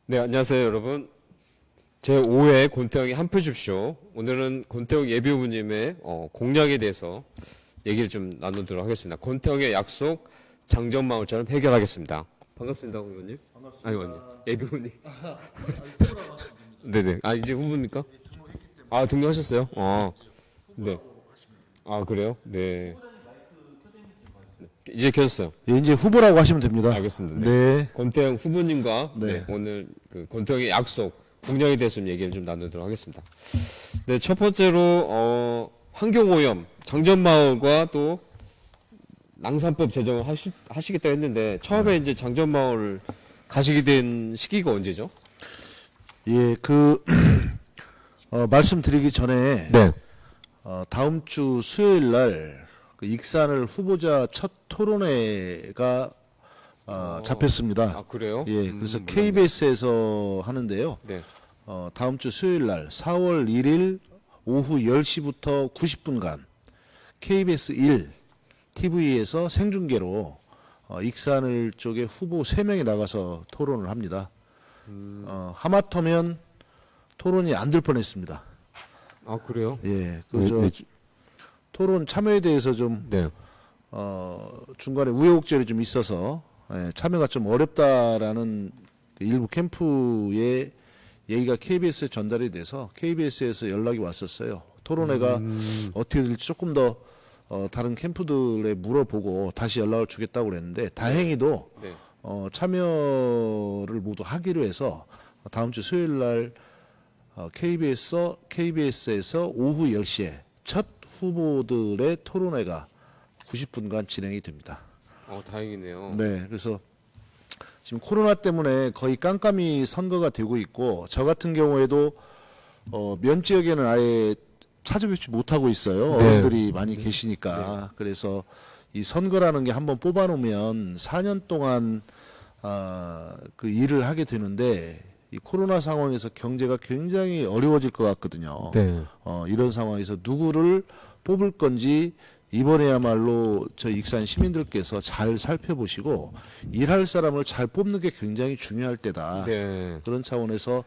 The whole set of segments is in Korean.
네, 안녕하세요, 여러분. 제5회 권태형의 한 표 줍쇼. 오늘은 권태형 예비후보님의 공약에 대해서 얘기를 좀 나누도록 하겠습니다. 권태형의 약속, 장전마을처럼 해결하겠습니다. 반갑습니다, 의원님. 반갑습니다. 아니, 의원님. 예비후보님. 후보라고 하시면 됩니다. 네네. 아, 이제 후보입니까? 등록했기 때문에 아, 등록하셨어요? 네. 후보라고 하시면 됩니다. 아, 그래요? 네. 이제 켜졌어요. 예, 이제 후보라고 하시면 됩니다. 알겠습니다. 네. 권태형 후보님과 네. 오늘 그 권태형의 약속, 공약에 대해서 좀 얘기를 좀 나누도록 하겠습니다. 네, 첫 번째로 환경오염, 장전마을과 또 낭산법 제정을 하시겠다 했는데 처음에 이제 장전마을을 가시게 된 시기가 언제죠? 예, 말씀드리기 전에 네. 다음 주 수요일 날 익산을 후보자 첫 토론회가 잡혔습니다. 아, 그래요? 예, 그래서 몰랐네. KBS에서 하는데요. 네. 다음 주 수요일 날 4월 1일 오후 10시부터 90분간 KBS 1 TV에서 생중계로 익산을 쪽에 후보 3명이 나가서 토론을 합니다. 하마터면 토론이 안 될 뻔했습니다. 아, 그래요? 예, 네. 토론 참여에 대해서 좀 네. 중간에 우여곡절이 좀 있어서 참여가 좀 어렵다라는 그 일부 캠프의 얘기가 KBS에 전달이 돼서 KBS에서 연락이 왔었어요. 토론회가 어떻게 될지 조금 더 다른 캠프들에 물어보고 다시 연락을 주겠다고 그랬는데 다행히도 네. 참여를 모두 하기로 해서 다음 주 수요일 날 KBS에서 오후 10시에 첫 후보들의 토론회가 90분간 진행이 됩니다. 다행이네요. 네, 그래서 지금 코로나 때문에 거의 깜깜이 선거가 되고 있고 저 같은 경우에도 면 지역에는 아예 찾아뵙지 못하고 있어요. 네. 어른들이 많이 계시니까. 그래서 이 선거라는 게 한번 뽑아놓으면 4년 동안 그 일을 하게 되는데 이 코로나 상황에서 경제가 굉장히 어려워질 것 같거든요. 네. 이런 상황에서 누구를 뽑을 건지 이번에야말로 저희 익산 시민들께서 잘 살펴보시고 일할 사람을 잘 뽑는 게 굉장히 중요할 때다. 네. 그런 차원에서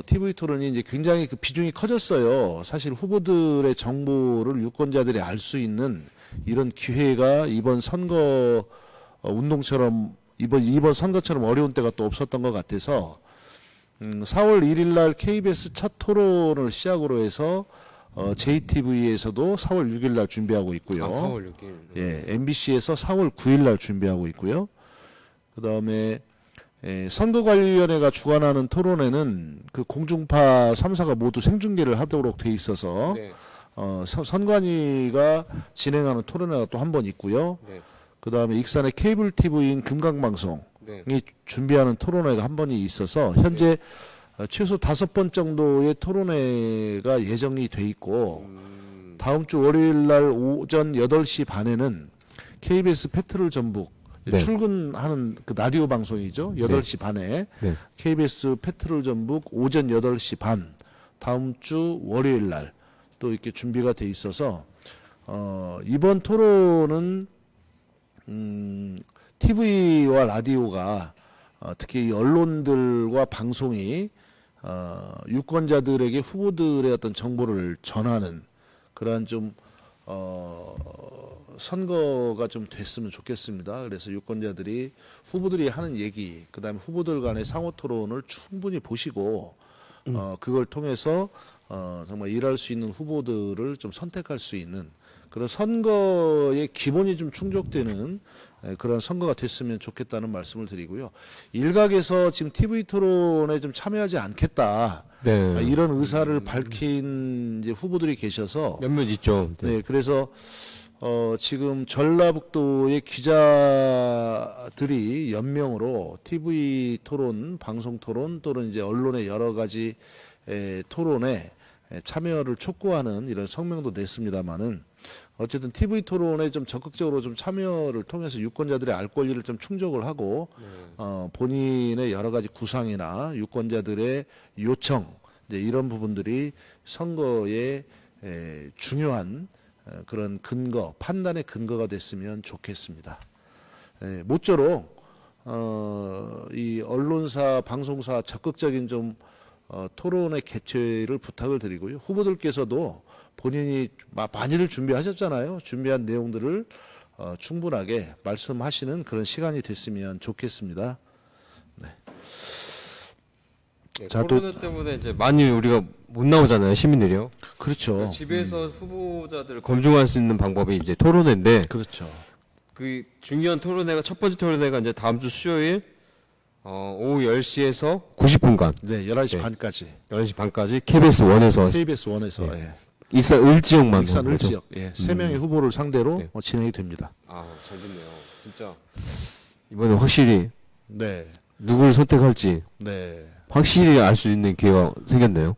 TV 토론이 이제 굉장히 그 비중이 커졌어요. 사실 후보들의 정보를 유권자들이 알 수 있는 이런 기회가 이번 선거 운동처럼 이번 선거처럼 어려운 때가 또 없었던 것 같아서 4월 1일 날 KBS 첫 토론을 시작으로 해서 JTBC에서도 4월 6일 날 준비하고 있고요. 4월 6일. 예, MBC에서 4월 9일 날 준비하고 있고요. 그다음에 선거관리위원회가 주관하는 토론회는 그 공중파 3사가 모두 생중계를 하도록 돼 있어서 네. 선관위가 진행하는 토론회가 또 한 번 있고요. 네. 그다음에 익산의 케이블 TV인 금강방송이 네. 준비하는 토론회가 한 번이 있어서 현재 최소 5번 정도의 토론회가 예정이 돼 있고 다음 주 월요일 날 오전 8시 반에는 KBS 페트롤 전북 네. 출근하는 그 라디오 방송이죠. 8시 반에 네. KBS 페트롤 전북 오전 8시 반 다음 주 월요일 날 또 이렇게 준비가 돼 있어서 이번 토론은 TV와 라디오가 특히 이 언론들과 방송이 유권자들에게 후보들의 어떤 정보를 전하는 그러한 좀 선거가 좀 됐으면 좋겠습니다. 그래서 유권자들이 후보들이 하는 얘기, 그다음에 후보들 간의 상호 토론을 충분히 보시고 그걸 통해서 정말 일할 수 있는 후보들을 좀 선택할 수 있는 그런 선거의 기본이 좀 충족되는 그런 선거가 됐으면 좋겠다는 말씀을 드리고요. 일각에서 지금 TV 토론에 좀 참여하지 않겠다. 네. 이런 의사를 밝힌 이제 후보들이 계셔서 몇몇 있죠. 네. 네, 그래서 지금 전라북도의 기자들이 연명으로 TV 토론, 방송 토론 또는 이제 언론의 여러 가지 토론에 참여를 촉구하는 이런 성명도 냈습니다만은 어쨌든 TV 토론에 좀 적극적으로 좀 참여를 통해서 유권자들의 알 권리를 좀 충족을 하고 본인의 여러 가지 구상이나 유권자들의 요청 이제 이런 부분들이 선거에 중요한 그런 근거, 판단의 근거가 됐으면 좋겠습니다. 모쪼록 이 언론사, 방송사 적극적인 좀 토론의 개최를 부탁을 드리고요. 후보들께서도 본인이 많이들 준비하셨잖아요. 준비한 내용들을 충분하게 말씀하시는 그런 시간이 됐으면 좋겠습니다. 네, 자, 코로나 때문에 이제 많이 우리가 못 나오잖아요, 시민들이요. 그렇죠. 집에서 후보자들을 검증할 수 있는 방법이 이제 토론회인데, 그렇죠. 그 중요한 토론회가 첫 번째 토론회가 이제 다음 주 수요일 오후 10시에서 90분간 네, 11시 네. 반까지 11시 반까지 KBS 1에서 KBS 1에서 익산 을지역만 익산 그런 거죠? 을지역 3명의 후보를 상대로 네. 진행이 됩니다. 아, 잘 됐네요. 진짜 이번에 확실히 네, 누구를 선택할지 네. 확실히 알 수 있는 기회가 생겼네요.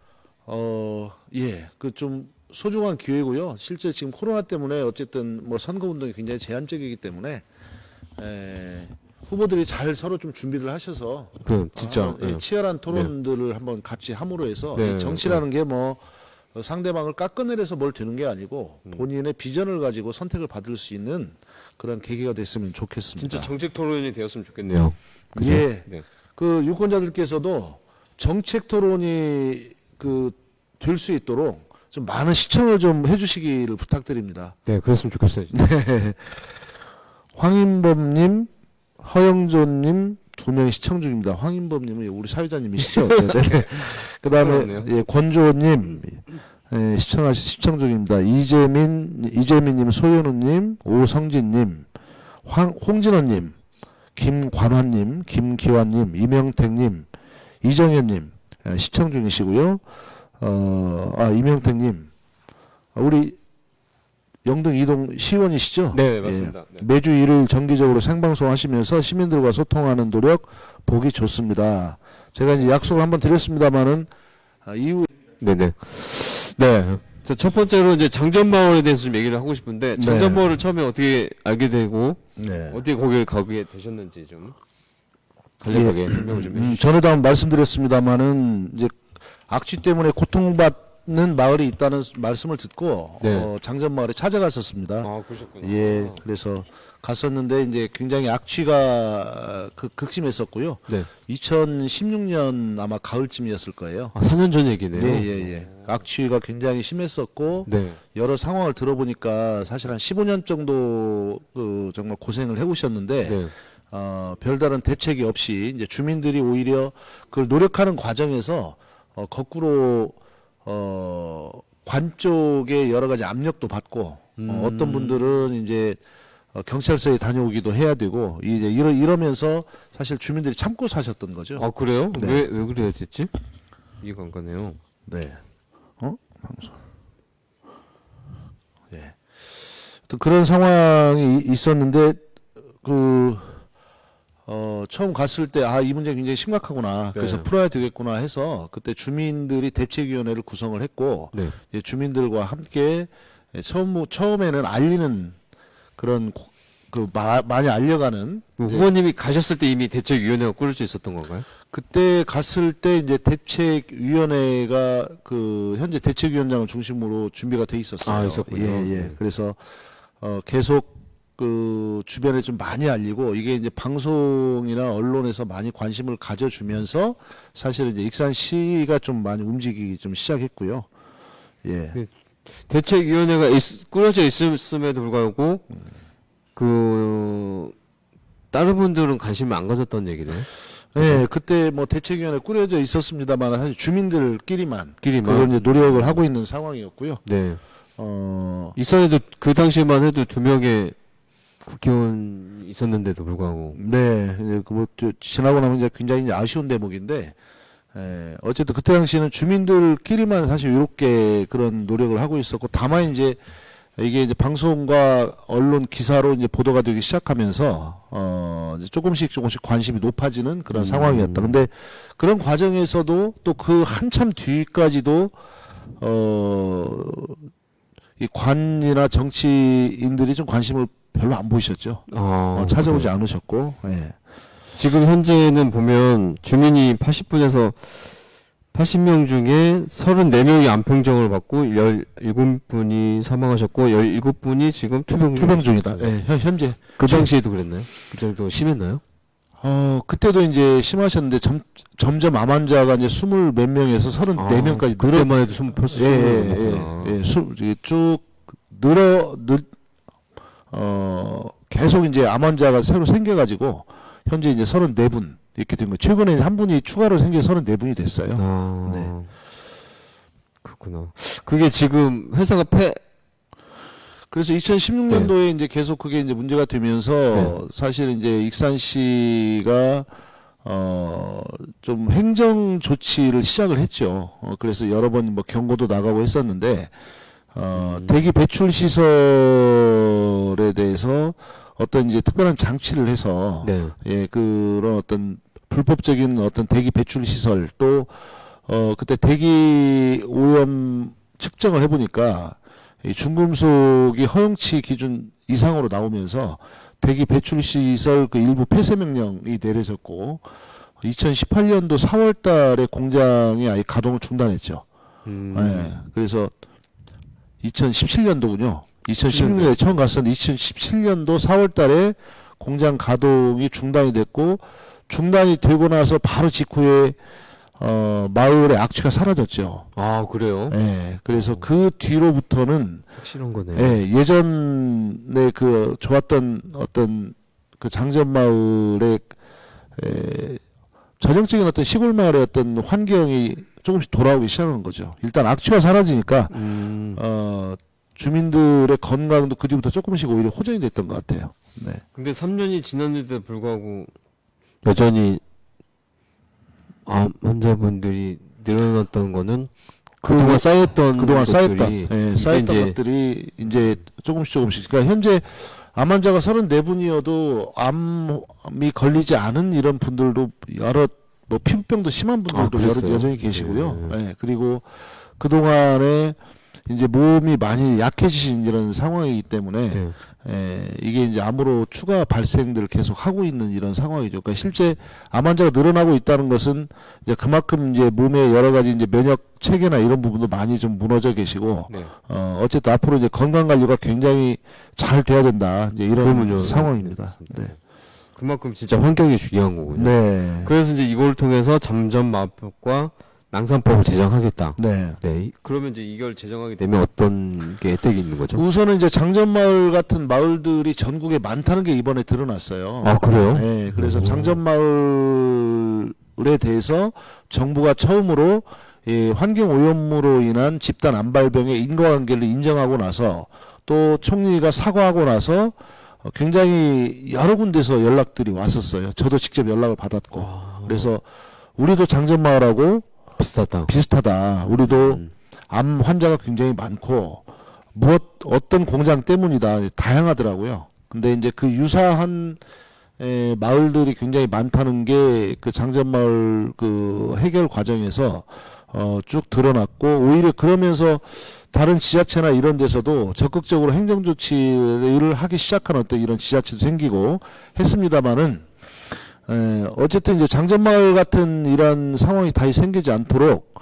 예, 그 좀 소중한 기회고요. 실제 지금 코로나 때문에 어쨌든 뭐 선거 운동이 굉장히 제한적이기 때문에 후보들이 잘 서로 좀 준비를 하셔서 그 진짜 예, 치열한 토론들을 한번 같이 함으로 해서 네, 이 정치라는 게 뭐 상대방을 깎아내려서 뭘 되는 게 아니고 본인의 비전을 가지고 선택을 받을 수 있는 그런 계기가 됐으면 좋겠습니다. 진짜 정책 토론이 되었으면 좋겠네요. 그죠? 예, 네. 그 유권자들께서도 정책 토론이 그 될 수 있도록 좀 많은 시청을 좀 해주시기를 부탁드립니다. 네, 그랬으면 좋겠어요. 진짜. 황인범님, 허영조님 2명이 시청 중입니다. 황인범님은 우리 사회자님이시죠? 네네. 그다음에 그러네요. 예, 권조님 시청 중입니다. 이재민님, 소연우님, 오성진님, 홍진호님, 김관환님, 김기환님, 이명택님, 이정현님 시청 중이시고요. 이명택님, 우리 영등 이동 시의원이시죠? 네, 맞습니다. 예, 네. 매주 일요일 정기적으로 생방송 하시면서 시민들과 소통하는 노력 보기 좋습니다. 제가 이제 약속을 한번 드렸습니다만은 이후 네네. 네. 자, 첫 번째로 이제 장전마을에 대해서 좀 얘기를 하고 싶은데 장전마을을 처음에 어떻게 알게 되고 네. 어떻게 거기를 가게 되셨는지 좀 간략하게 설명을 좀 해주시죠. 전에도 한번 말씀드렸습니다만은 이제 악취 때문에 고통받는 마을이 있다는 말씀을 듣고 네. 장전마을에 찾아갔었습니다. 아, 그러셨구나. 예, 그래서 갔었는데 이제 굉장히 악취가 극심했었고요. 네. 2016년 아마 가을쯤이었을 거예요. 아, 4년 전 얘기네요. 예. 악취가 굉장히 심했었고 네. 여러 상황을 들어보니까 사실 한 15년 정도 정말 고생을 해오셨는데 네. 별다른 대책이 없이 이제 주민들이 오히려 그걸 노력하는 과정에서 거꾸로 관 쪽에 여러 가지 압력도 받고 어떤 분들은 이제 경찰서에 다녀오기도 해야 되고 이제 이러면서 사실 주민들이 참고 사셨던 거죠. 아, 그래요? 네. 왜 그래야 됐지? 이해가 안 가네요. 네. 방송. 예. 또 그런 상황이 있었는데 처음 갔을 때 이 문제 굉장히 심각하구나. 그래서 네. 풀어야 되겠구나 해서 그때 주민들이 대책위원회를 구성을 했고 네. 이제 주민들과 함께 처음에는 알리는 그런 많이 알려가는 후보님이 가셨을 때 이미 대책위원회가 꾸려져 있었던 건가요? 그때 갔을 때 이제 대책위원회가 현재 대책위원장을 중심으로 준비가 돼 있었어요. 아, 있었군요. 예. 그래서 계속 주변에 좀 많이 알리고 이게 이제 방송이나 언론에서 많이 관심을 가져주면서 사실은 이제 익산시가 좀 많이 움직이기 좀 시작했고요. 예. 네. 대책위원회가 꾸려져 있음에도 불구하고 다른 분들은 관심을 안 가졌던 얘기네요. 네, 그때 뭐 대책위원회 꾸려져 있었습니다만 사실 주민들끼리만 끼리만. 그걸 이제 노력을 하고 있는 상황이었고요. 네. 익산에도 그 당시에만 해도 2명의 국회의원 있었는데도 불구하고. 네, 이제 지나고 나면 이제 굉장히 이제 아쉬운 대목인데, 어쨌든 그때 당시에는 주민들끼리만 사실 이렇게 그런 노력을 하고 있었고, 다만 이제 이게 이제 방송과 언론 기사로 이제 보도가 되기 시작하면서, 이제 조금씩 관심이 높아지는 그런 상황이었다. 근데 그런 과정에서도 또 그 한참 뒤까지도, 이 관이나 정치인들이 좀 관심을 별로 안 보이셨죠. 찾아오지 그래요. 않으셨고, 예. 지금 현재는 보면 주민이 80분에서 80명 중에 34명이 안평정을 받고 17분이 사망하셨고 17분이 지금 투병 투병 중이다. 예, 현재. 그 당시에도 그랬나요? 그 정도 심했나요? 그때도 이제 심하셨는데 점점 암 환자가 이제 20 몇 명에서 34명까지 그때만 해도 벌써 쭉 계속 이제 암 환자가 새로 생겨가지고 현재 이제 34분 이렇게 된 거예요. 최근에 한 분이 추가로 생겨 34분이 됐어요. 네. 그렇구나. 그게 지금 회사가 그래서 2016년도에 이제 계속 그게 이제 문제가 되면서 사실 이제 익산시가 좀 행정 조치를 시작을 했죠. 그래서 여러 번 뭐 경고도 나가고 했었는데 대기 배출 시설에 대해서 어떤 이제 특별한 장치를 해서 예, 그런 어떤 불법적인 어떤 대기 배출 시설 또 그때 대기 오염 측정을 해보니까 이 중금속이 허용치 기준 이상으로 나오면서 대기 배출 시설 그 일부 폐쇄 명령이 내려졌고 2018년도 4월 달에 공장이 아예 가동을 중단했죠. 예, 그래서 2017년도군요. 2016년에 처음 갔었는데 2017년도 4월 달에 공장 가동이 중단이 됐고 중단이 되고 나서 바로 직후에 마을의 악취가 사라졌죠. 아, 그래요? 예. 그래서 그 뒤로부터는 확실한 거네요. 예, 예전에 그 좋았던 어떤 그 장전 마을의 전형적인 어떤 시골 마을의 어떤 환경이 조금씩 돌아오기 시작한 거죠. 일단 악취가 사라지니까 주민들의 건강도 그 뒤부터 조금씩 오히려 호전이 됐던 것 같아요. 네. 근데 3년이 지났는데도 불구하고 여전히 암 환자분들이 늘어났던 거는 그동안 쌓였던 것들이 쌓였던 것들이 이제 조금씩 그러니까 현재 암 환자가 34분이어도 암이 걸리지 않은 이런 분들도 여러 뭐 피부병도 심한 분들도 여전히 계시고요. 네. 그리고 그동안에 이제 몸이 많이 약해지신 이런 상황이기 때문에 이게 이제 암으로 추가 발생들을 계속 하고 있는 이런 상황이죠. 그러니까 실제 암 환자가 늘어나고 있다는 것은 이제 그만큼 이제 몸의 여러 가지 이제 면역 체계나 이런 부분도 많이 좀 무너져 계시고 어쨌든 앞으로 이제 건강 관리가 굉장히 잘 돼야 된다. 이제 이런 상황입니다. 네. 그만큼 진짜 환경이 중요한 거군요. 네. 그래서 이제 이걸 통해서 잠전마법과 낭산법을 제정하겠다. 네. 네. 그러면 이제 이걸 제정하게 되면 어떤 게 혜택이 있는 거죠? 우선은 이제 장전마을 같은 마을들이 전국에 많다는 게 이번에 드러났어요. 아, 그래요? 네. 그래서 장전마을에 대해서 정부가 처음으로 환경 오염으로 인한 집단 암발병의 인과관계를 인정하고 나서 또 총리가 사과하고 나서 굉장히 여러 군데서 연락들이 왔었어요. 저도 직접 연락을 받았고. 그래서 우리도 장전마을하고 비슷하다. 우리도 암 환자가 굉장히 많고 어떤 공장 때문이다. 다양하더라고요. 근데 이제 그 유사한 마을들이 굉장히 많다는 게 그 장전마을 그 해결 과정에서 쭉 드러났고 오히려 그러면서 다른 지자체나 이런 데서도 적극적으로 행정 조치를 하기 시작한 어떤 이런 지자체도 생기고 했습니다만은 어쨌든 이제 장전마을 같은 이런 상황이 다시 생기지 않도록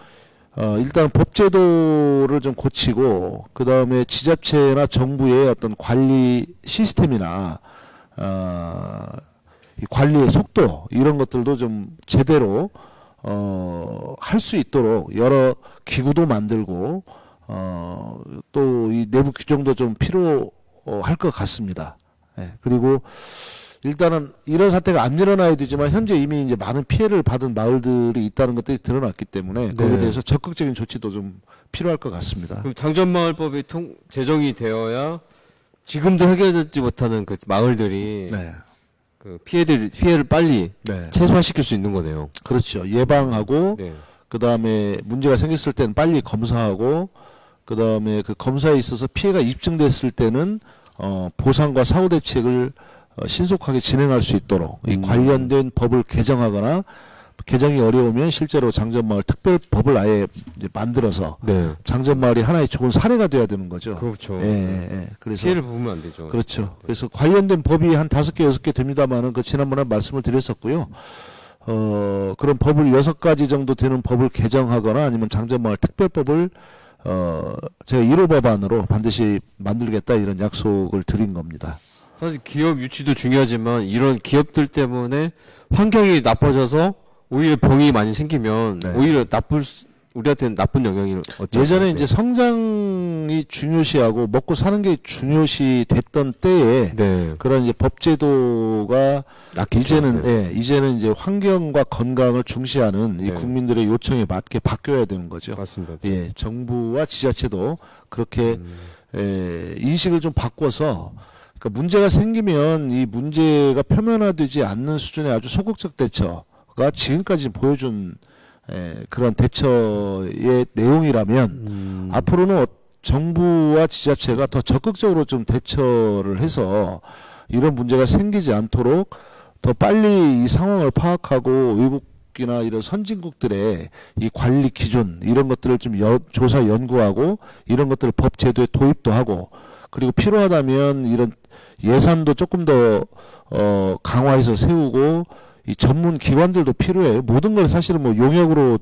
일단 법제도를 좀 고치고 그 다음에 지자체나 정부의 어떤 관리 시스템이나 이 관리의 속도 이런 것들도 좀 제대로 할 수 있도록 여러 기구도 만들고 또 이 내부 규정도 좀 필요할 것 같습니다. 그리고 일단은 이런 사태가 안 일어나야 되지만 현재 이미 이제 많은 피해를 받은 마을들이 있다는 것들이 드러났기 때문에 거기에 대해서 적극적인 조치도 좀 필요할 것 같습니다. 그럼 장전마을법이 제정이 되어야 지금도 해결되지 못하는 그 마을들이 그 피해를 빨리 최소화시킬 수 있는 거네요. 그렇죠. 예방하고 그 다음에 문제가 생겼을 때는 빨리 검사하고 그 다음에 그 검사에 있어서 피해가 입증됐을 때는 보상과 사후 대책을 신속하게 진행할 수 있도록 이 관련된 법을 개정하거나 개정이 어려우면 실제로 장전마을 특별법을 아예 이제 만들어서 장전마을이 하나의 좋은 사례가 돼야 되는 거죠. 그렇죠. 그래서 피해를 보면 안 되죠. 그렇죠. 그래서 관련된 법이 한 5개, 6개 됩니다만은 그 지난번에 말씀을 드렸었고요. 그런 법을 6가지 정도 되는 법을 개정하거나 아니면 장전마을 특별법을 제가 1호 법안으로 반드시 만들겠다 이런 약속을 드린 겁니다. 사실 기업 유치도 중요하지만 이런 기업들 때문에 환경이 나빠져서 오히려 병이 많이 생기면 네. 오히려 우리한테는 나쁜 영향이 예전에 이제 성장이 중요시하고 먹고 사는 게 중요시 됐던 때에 네. 그런 이제 법제도가 이제는 네. 이제는 이제 환경과 건강을 중시하는 이 네. 국민들의 요청에 맞게 바뀌어야 되는 거죠. 맞습니다. 예, 정부와 지자체도 그렇게 인식을 좀 바꿔서 그러니까 문제가 생기면 이 문제가 표면화되지 않는 수준의 아주 소극적 대처가 지금까지 보여준 그런 대처의 내용이라면 앞으로는 정부와 지자체가 더 적극적으로 좀 대처를 해서 이런 문제가 생기지 않도록 더 빨리 이 상황을 파악하고 외국이나 이런 선진국들의 이 관리 기준 이런 것들을 좀 조사 연구하고 이런 것들을 법 제도에 도입도 하고 그리고 필요하다면 이런 예산도 조금 더 강화해서 세우고 이 전문 기관들도 필요해요. 모든 걸 사실은 뭐 용역으로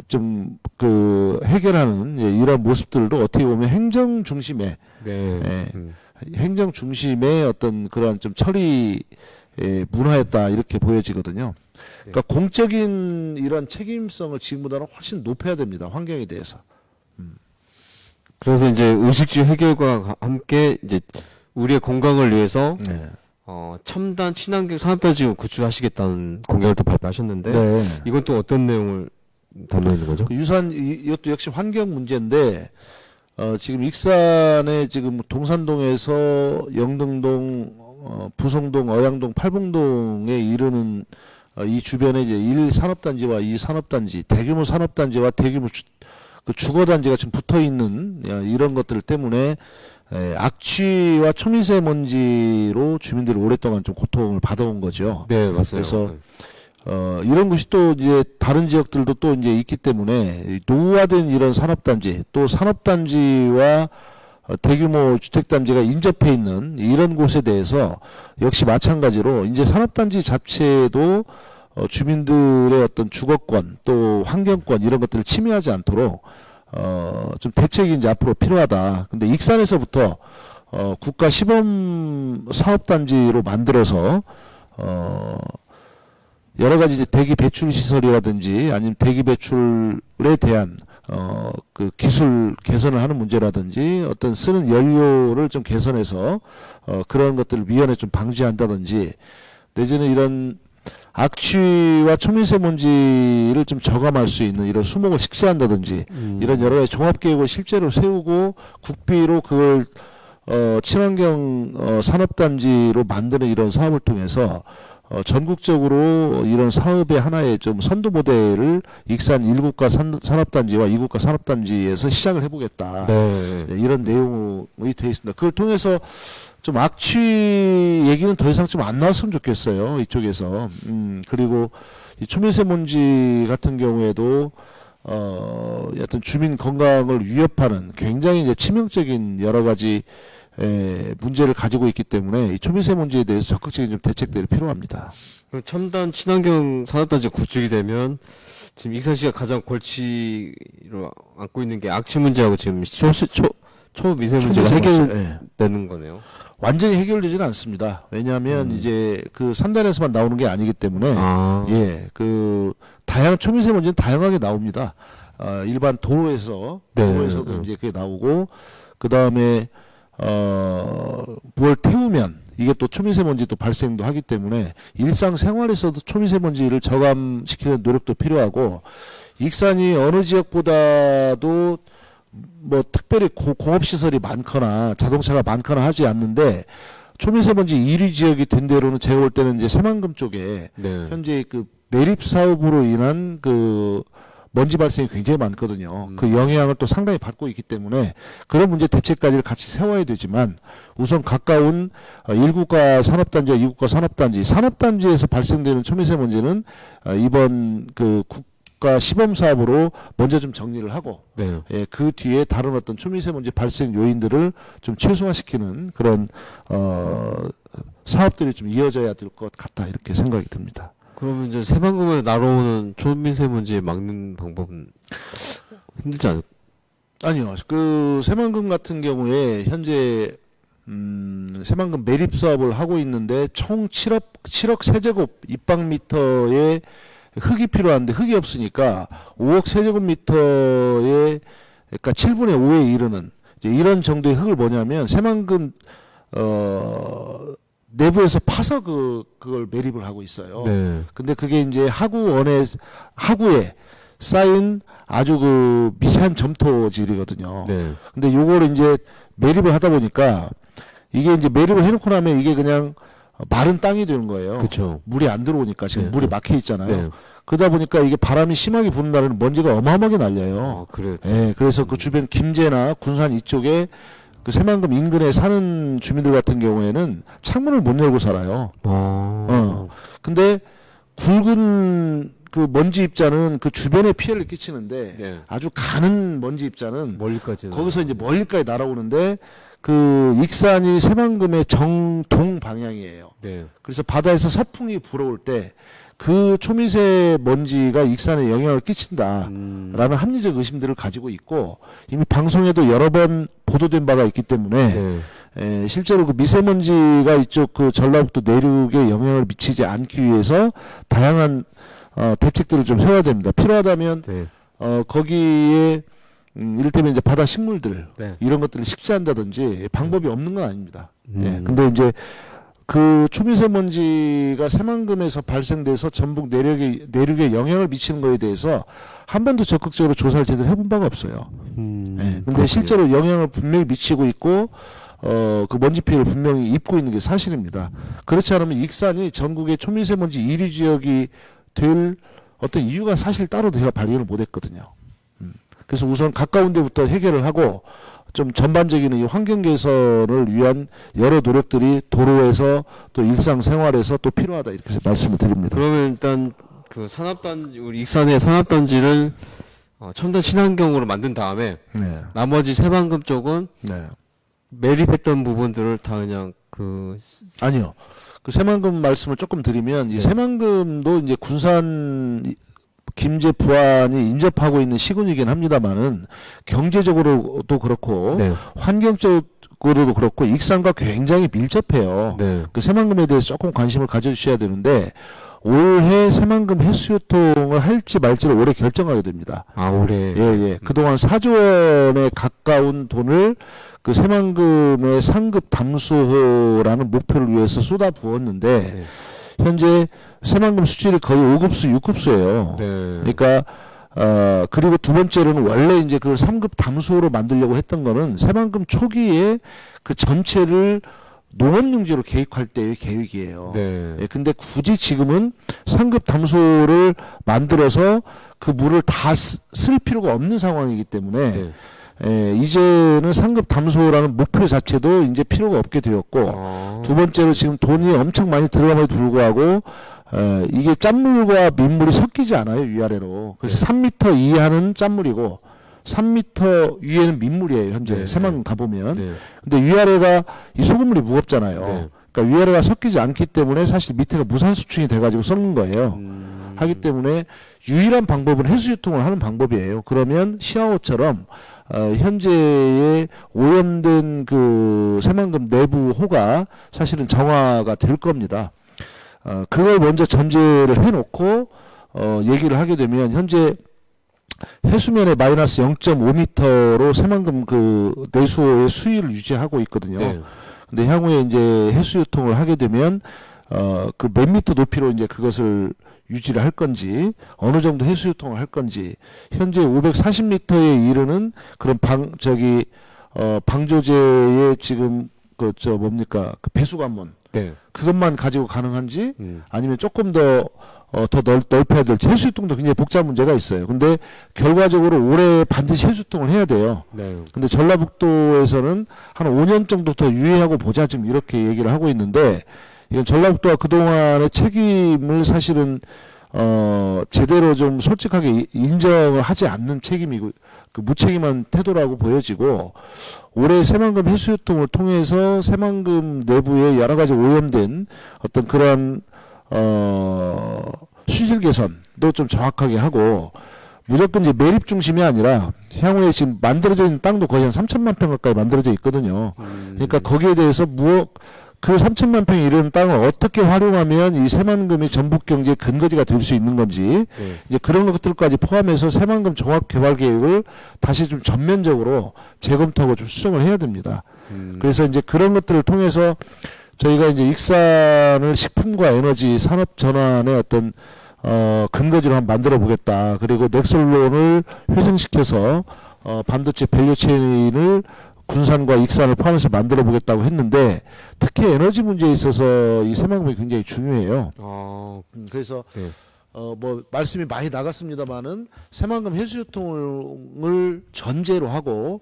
좀 그 해결하는 이런 모습들도 어떻게 보면 행정 중심의 네. 행정 중심의 어떤 그런 좀 처리 문화였다 이렇게 보여지거든요. 그러니까 공적인 이런 책임성을 지금보다는 훨씬 높여야 됩니다. 환경에 대해서. 그래서 이제 의식주 해결과 함께 이제 우리의 건강을 위해서 네. 첨단 친환경 산업단지를 구축하시겠다는 공약을 또 발표하셨는데 네. 이건 또 어떤 내용을 담고 있는 거죠? 그 이것도 역시 환경 문제인데 지금 익산에 지금 동산동에서 영등동, 부성동, 어양동, 팔봉동에 이르는 이 주변에 이제 1산업단지와 2산업단지, 대규모 산업단지와 대규모 그 주거단지가 지금 붙어 있는 이런 것들 때문에 악취와 초미세먼지로 주민들이 오랫동안 좀 고통을 받아온 거죠. 네, 맞아요. 그래서 이런 것이 또 이제 다른 지역들도 또 이제 있기 때문에 노후화된 이런 산업단지 또 산업단지와 대규모 주택단지가 인접해 있는 이런 곳에 대해서 역시 마찬가지로 이제 산업단지 자체도 주민들의 어떤 주거권 또 환경권 이런 것들을 침해하지 않도록 좀 대책이 이제 앞으로 필요하다. 근데 익산에서부터 국가 시범 사업단지로 만들어서 여러 가지 이제 대기 배출 시설이라든지 아니면 대기 배출에 대한 그 기술 개선을 하는 문제라든지 어떤 쓰는 연료를 좀 개선해서 그런 것들을 미연에 좀 방지한다든지 내지는 이런 악취와 초미세먼지를 좀 저감할 수 있는 이런 수목을 식재한다든지 이런 여러 가지 종합계획을 실제로 세우고 국비로 그걸 친환경 산업단지로 만드는 이런 사업을 통해서 전국적으로 이런 사업의 하나의 좀 선도 모델을 익산 1국가 산업단지와 2국가 산업단지에서 시작을 해보겠다. 네. 이런 내용이 되어 있습니다. 그걸 통해서 좀 악취 얘기는 더 이상 좀 안 나왔으면 좋겠어요. 이쪽에서. 그리고 이 초미세먼지 같은 경우에도 어떤 주민 건강을 위협하는 굉장히 이제 치명적인 여러 가지 문제를 가지고 있기 때문에 이 초미세먼지에 대해서 적극적인 좀 대책들이 필요합니다. 첨단 친환경 산업단지 구축이 되면 지금 익산시가 가장 골치로 안고 있는 게 악취 문제하고 지금 초미세먼지가 해결되는 거네요. 완전히 해결되지는 않습니다. 왜냐하면 이제 그 산단에서만 나오는 게 아니기 때문에 그 다양한 초미세먼지는 다양하게 나옵니다. 일반 도로에서도 이제 그게 나오고 그 다음에 뭘 태우면 이게 또 초미세먼지도 발생도 하기 때문에 일상생활에서도 초미세먼지를 저감시키는 노력도 필요하고 익산이 어느 지역보다도 뭐 특별히 공업시설이 많거나 자동차가 많거나 하지 않는데 초미세먼지 1위 지역이 된 대로는 제가 볼 때는 이제 새만금 쪽에 현재 그 매립 사업으로 인한 그 먼지 발생이 굉장히 많거든요. 그 영향을 또 상당히 받고 있기 때문에 그런 문제 대책까지를 같이 세워야 되지만 우선 가까운 1국가 산업단지와 2국가 산업단지에서 발생되는 초미세먼지는 이번 그 국가 시범 사업으로 먼저 좀 정리를 하고 그 뒤에 다른 어떤 초미세먼지 발생 요인들을 좀 최소화시키는 그런 사업들이 좀 이어져야 될 것 같다 이렇게 생각이 듭니다. 그러면 이제 새만금에 날아오는 초미세먼지 막는 방법은 힘들지 않을까요? 아니요. 그 새만금 같은 경우에 현재 새만금 매립 사업을 하고 있는데 총 7억 세제곱 입방미터의 흙이 필요한데 흙이 없으니까 5억 세제곱미터의 그러니까 7분의 5에 이르는 이제 이런 정도의 흙을 뭐냐면 새만금 내부에서 파서 그걸 매립을 하고 있어요. 네. 근데 그게 이제 하구에 쌓인 아주 그 미세한 점토질이거든요. 네. 근데 요거를 이제 매립을 하다 보니까 이게 이제 매립을 해놓고 나면 이게 그냥 마른 땅이 되는 거예요. 그쵸. 물이 안 들어오니까 지금 네. 물이 막혀 있잖아요. 네. 그러다 보니까 이게 바람이 심하게 부는 날에는 먼지가 어마어마하게 날려요. 아, 그래. 예, 그래서 그 주변 김제나 군산 이쪽에 그 새만금 인근에 사는 주민들 같은 경우에는 창문을 못 열고 살아요. 근데 굵은 그 먼지 입자는 그 주변에 피해를 끼치는데 네. 아주 가는 먼지 입자는 멀리까지. 거기서 이제 멀리까지 날아오는데 그 익산이 새만금의 정동 방향이에요. 네. 그래서 바다에서 서풍이 불어올 때 그 초미세 먼지가 익산에 영향을 끼친다라는 합리적 의심들을 가지고 있고 이미 방송에도 여러 번 보도된 바가 있기 때문에 네. 실제로 그 미세먼지가 이쪽 그 전라북도 내륙에 영향을 미치지 않기 위해서 다양한 대책들을 좀 세워야 됩니다. 필요하다면 네. 거기에 이를테면 이제 바다 식물들 네. 이런 것들을 식재한다든지 방법이 없는 건 아닙니다. 예. 근데 이제 그 초미세먼지가 새만금에서 발생돼서 전북 내륙에 영향을 미치는 거에 대해서 한 번도 적극적으로 조사를 제대로 해본 바가 없어요. 예. 근데 그렇군요. 실제로 영향을 분명히 미치고 있고 그 먼지 피해를 분명히 입고 있는 게 사실입니다. 그렇지 않으면 익산이 전국의 초미세먼지 1위 지역이 될 어떤 이유가 사실 따로 제가 발견을 못했거든요. 그래서 우선 가까운 데부터 해결을 하고 좀 전반적인 이 환경 개선을 위한 여러 노력들이 도로에서 또 일상생활에서 또 필요하다 이렇게 말씀을 드립니다. 그러면 일단 그 산업단지 우리 익산의 산업단지를 첨단 친환경으로 만든 다음에 네. 나머지 새만금 쪽은 네. 매립했던 부분들을 다 그냥 아니요. 그 새만금 말씀을 조금 드리면 이 네. 새만금도 이제 군산 김제 부안이 인접하고 있는 시군이긴 합니다만은 경제적으로도 그렇고 네. 환경적으로도 그렇고 익산과 굉장히 밀접해요. 네. 그 새만금에 대해서 조금 관심을 가져주셔야 되는데 올해 새만금 해수유통을 할지 말지를 올해 결정하게 됩니다. 아, 올해. 예. 그동안 4조 원에 가까운 돈을 그 새만금의 상급 담수호라는 목표를 위해서 쏟아 부었는데 네. 현재 새만금 수질이 거의 5급수, 6급수예요. 네. 그러니까 그리고 두 번째로는 원래 이제 그걸 3급 담수호로 만들려고 했던 거는 새만금 초기에 그 전체를 농업용지로 계획할 때의 계획이에요. 네. 예, 근데 굳이 지금은 상급 담수호를 만들어서 그 물을 다 쓸 필요가 없는 상황이기 때문에 네. 이제는 상급 담수호라는 목표 자체도 이제 필요가 없게 되었고 두 번째로 지금 돈이 엄청 많이 들어감에도 불구하고 이게 짠물과 민물이 섞이지 않아요, 위아래로. 그래서 3m 이하는 짠물이고 3m 위에는 민물이에요, 현재. 네. 새만금 가보면. 네. 근데 위아래가 이 소금물이 무겁잖아요. 네. 그러니까 위아래가 섞이지 않기 때문에 사실 밑에가 무산수층이 돼가지고 썩는 거예요. 하기 때문에 유일한 방법은 해수유통을 하는 방법이에요. 그러면 시아호처럼 현재의 오염된 그 새만금 내부 호가 사실은 정화가 될 겁니다. 그걸 먼저 전제를 해놓고 얘기를 하게 되면 현재 해수면의 마이너스 0.5m로 새만금 그 내수호의 수위를 유지하고 있거든요. 네. 근데 향후에 이제 해수유통을 하게 되면 그 몇 미터 높이로 이제 그것을 유지를 할 건지 어느 정도 해수유통을 할 건지 현재 540m에 이르는 그런 방조제의 지금 그 뭡니까 그 배수관문 네. 그것만 가지고 가능한지 아니면 조금 더 넓혀야 될지 해수유통도 굉장히 복잡한 문제가 있어요. 근데 결과적으로 올해 반드시 해수유통을 해야 돼요. 네. 근데 전라북도에서는 한 5년 정도 더 유예하고 보자 지금 이렇게 얘기를 하고 있는데 이건 전라북도가 그동안의 책임을 사실은 제대로 좀 솔직하게 인정을 하지 않는 책임이고 그 무책임한 태도라고 보여지고 올해 새만금 해수유통을 통해서 새만금 내부에 여러 가지 오염된 어떤 그런 수질 개선도 좀 정확하게 하고 무조건 이제 매립 중심이 아니라 향후에 지금 만들어져 있는 땅도 거의 한 3천만 평 가까이 만들어져 있거든요. 그러니까 거기에 대해서 그 3천만 평에 이르는 땅을 어떻게 활용하면 이 새만금이 전북 경제의 근거지가 될 수 있는 건지 네. 이제 그런 것들까지 포함해서 새만금 종합 개발 계획을 다시 좀 전면적으로 재검토하고 좀 수정을 해야 됩니다. 그래서 이제 그런 것들을 통해서 저희가 이제 익산을 식품과 에너지 산업 전환의 어떤 근거지로 한번 만들어 보겠다. 그리고 넥솔론을 회생시켜서 반도체 밸류 체인을 군산과 익산을 포함해서 만들어 보겠다고 했는데 특히 에너지 문제에 있어서 이 새만금이 굉장히 중요해요. 그래서 네. 뭐 말씀이 많이 나갔습니다만은 새만금 해수유통을 전제로 하고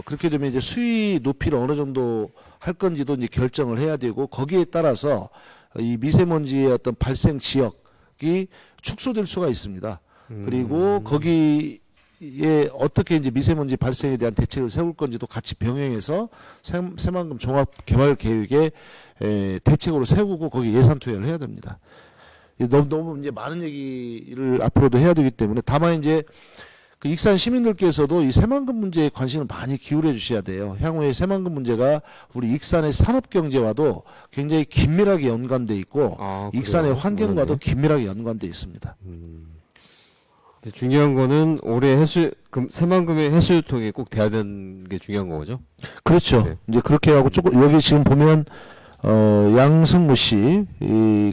그렇게 되면 이제 수위 높이를 어느 정도 할 건지도 이제 결정을 해야 되고 거기에 따라서 이 미세먼지의 어떤 발생 지역이 축소될 수가 있습니다. 그리고 거기에 어떻게 이제 미세먼지 발생에 대한 대책을 세울 건지도 같이 병행해서 새만금 종합 개발 계획에 대책으로 세우고 거기 예산 투여를 해야 됩니다. 너무 이제 많은 얘기를 앞으로도 해야 되기 때문에 다만 이제 그 익산 시민들께서도 이 새만금 문제에 관심을 많이 기울여 주셔야 돼요. 향후에 새만금 문제가 우리 익산의 산업 경제와도 굉장히 긴밀하게 연관돼 있고 익산의 환경과도 긴밀하게 연관돼 있습니다. 중요한 거는 올해 새만금의 해수유통이 꼭 돼야 되는 게 중요한 거죠. 그렇죠. 네. 이제 그렇게 하고 조금 여기 지금 보면 양승무 씨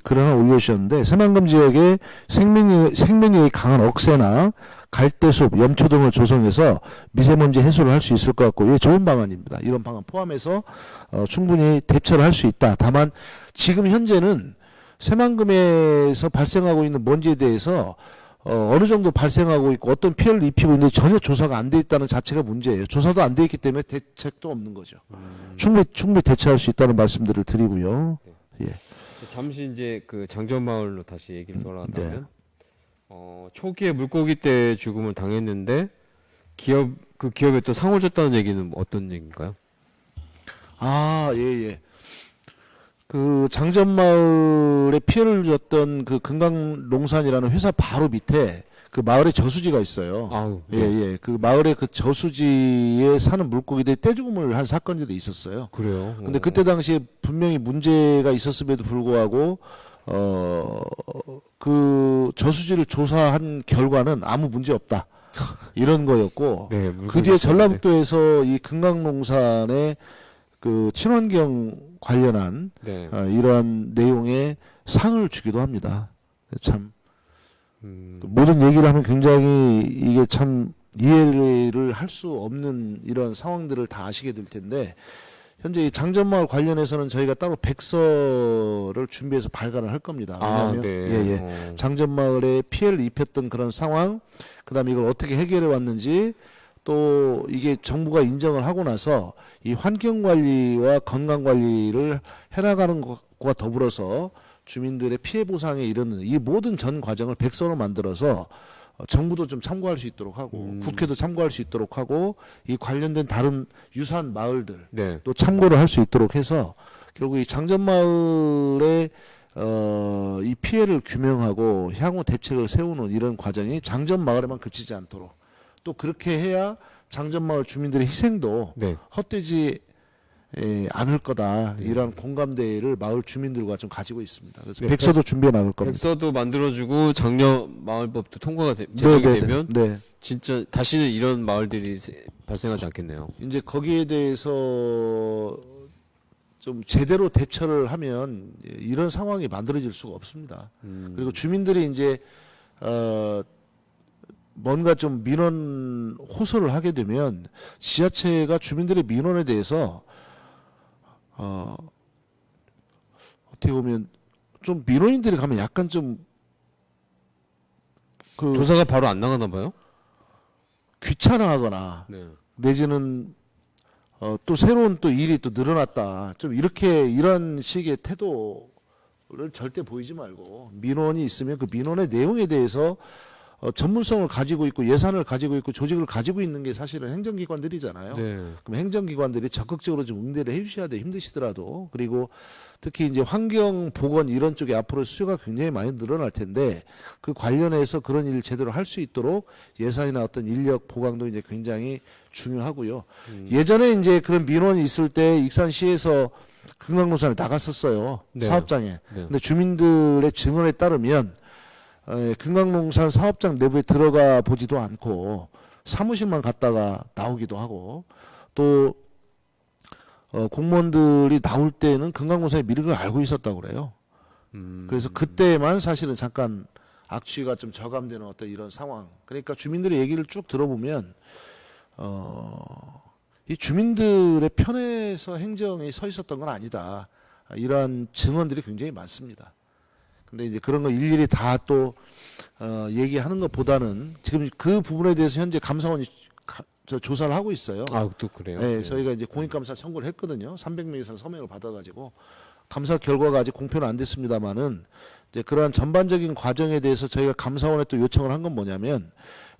글을 하나 올려주셨는데 새만금 지역에 생명력이 강한 억새나 갈대숲, 염초 등을 조성해서 미세먼지 해소를 할 수 있을 것 같고 이게 좋은 방안입니다. 이런 방안 포함해서 충분히 대처를 할 수 있다. 다만 지금 현재는 새만금에서 발생하고 있는 먼지에 대해서 어느 정도 발생하고 있고 어떤 피해를 입히고 있는지 전혀 조사가 안 돼 있다는 자체가 문제예요. 조사도 안 돼 있기 때문에 대책도 없는 거죠. 충분히 대처할 수 있다는 말씀들을 드리고요. 예. 잠시 이제 그 장전마을로 다시 얘기를 돌아간다면 초기에 물고기 때 죽음을 당했는데 그 기업에 또 상을 줬다는 얘기는 어떤 얘기인가요? 예. 그 장전마을에 피해를 줬던 그 금강농산이라는 회사 바로 밑에 그 마을에 저수지가 있어요. 예. 그 마을에 그 저수지에 사는 물고기들이 떼죽음을 한 사건들이 있었어요. 그래요? 근데 그때 당시에 분명히 문제가 있었음에도 불구하고 그 저수지를 조사한 결과는 아무 문제 없다. 이런 거였고 네, 그 뒤에 전라북도에서 이 금강농산의 그 친환경 관련한 네. 이러한 내용의 상을 주기도 합니다. 참 모든 얘기를 하면 굉장히 이게 참 이해를 할 수 없는 이런 상황들을 다 아시게 될 텐데 현재 이 장전마을 관련해서는 저희가 따로 백서를 준비해서 발간을 할 겁니다. 왜냐하면 장전마을에 피해를 입혔던 그런 상황, 그다음에 이걸 어떻게 해결해 왔는지, 또 이게 정부가 인정을 하고 나서 이 환경관리와 건강관리를 해나가는 것과 더불어서 주민들의 피해 보상에 이르는 이 모든 전 과정을 백서로 만들어서 정부도 좀 참고할 수 있도록 하고 국회도 참고할 수 있도록 하고 이 관련된 다른 유사한 마을들 또 참고를 할 수 있도록 해서 결국 이 장전마을의 이 피해를 규명하고 향후 대책을 세우는 이런 과정이 장전마을에만 그치지 않도록 또 그렇게 해야 장전마을 주민들의 희생도 헛되지 않을 거다. 이런 공감대를 마을 주민들과 좀 가지고 있습니다. 그래서 백서도 준비해 나갈 겁니다. 백서도 만들어주고 장려마을법도 통과가 제정이 되면 진짜 다시는 이런 마을들이 발생하지 않겠네요. 이제 거기에 대해서 좀 제대로 대처를 하면 이런 상황이 만들어질 수가 없습니다. 그리고 주민들이 이제 뭔가 좀 민원 호소를 하게 되면 지자체가 주민들의 민원에 대해서 어떻게 보면 좀 민원인들이 가면 약간 좀 그 조사가 바로 안 나가나 봐요? 귀찮아하거나 내지는 또 새로운 또 일이 또 늘어났다. 좀 이렇게 이런 식의 태도를 절대 보이지 말고 민원이 있으면 그 민원의 내용에 대해서 전문성을 가지고 있고 예산을 가지고 있고 조직을 가지고 있는 게 사실은 행정기관들이잖아요. 네. 그럼 행정기관들이 적극적으로 좀 응대를 해주셔야 돼 힘드시더라도. 그리고 특히 이제 환경 보건 이런 쪽에 앞으로 수요가 굉장히 많이 늘어날 텐데 그 관련해서 그런 일을 제대로 할 수 있도록 예산이나 어떤 인력 보강도 이제 굉장히 중요하고요. 예전에 이제 그런 민원이 있을 때 익산시에서 금강농산에 나갔었어요. 네. 사업장에. 네. 근데 주민들의 증언에 따르면 금강농산 사업장 내부에 들어가 보지도 않고 사무실만 갔다가 나오기도 하고 또 공무원들이 나올 때는 금강농산에 미는 걸 알고 있었다고 그래요. 그래서 그때만 사실은 잠깐 악취가 좀 저감되는 어떤 이런 상황. 그러니까 주민들의 얘기를 쭉 들어보면 이 주민들의 편에서 행정이 서 있었던 건 아니다. 이러한 증언들이 굉장히 많습니다. 근데 이제 그런 거 일일이 다 또 얘기하는 것보다는 지금 그 부분에 대해서 현재 감사원이 조사를 하고 있어요. 아, 또 그래요? 네, 네. 저희가 이제 공익감사 청구를 했거든요. 300명 이상 서명을 받아가지고 감사 결과가 아직 공표는 안 됐습니다만은 이제 그러한 전반적인 과정에 대해서 저희가 감사원에 또 요청을 한 건 뭐냐면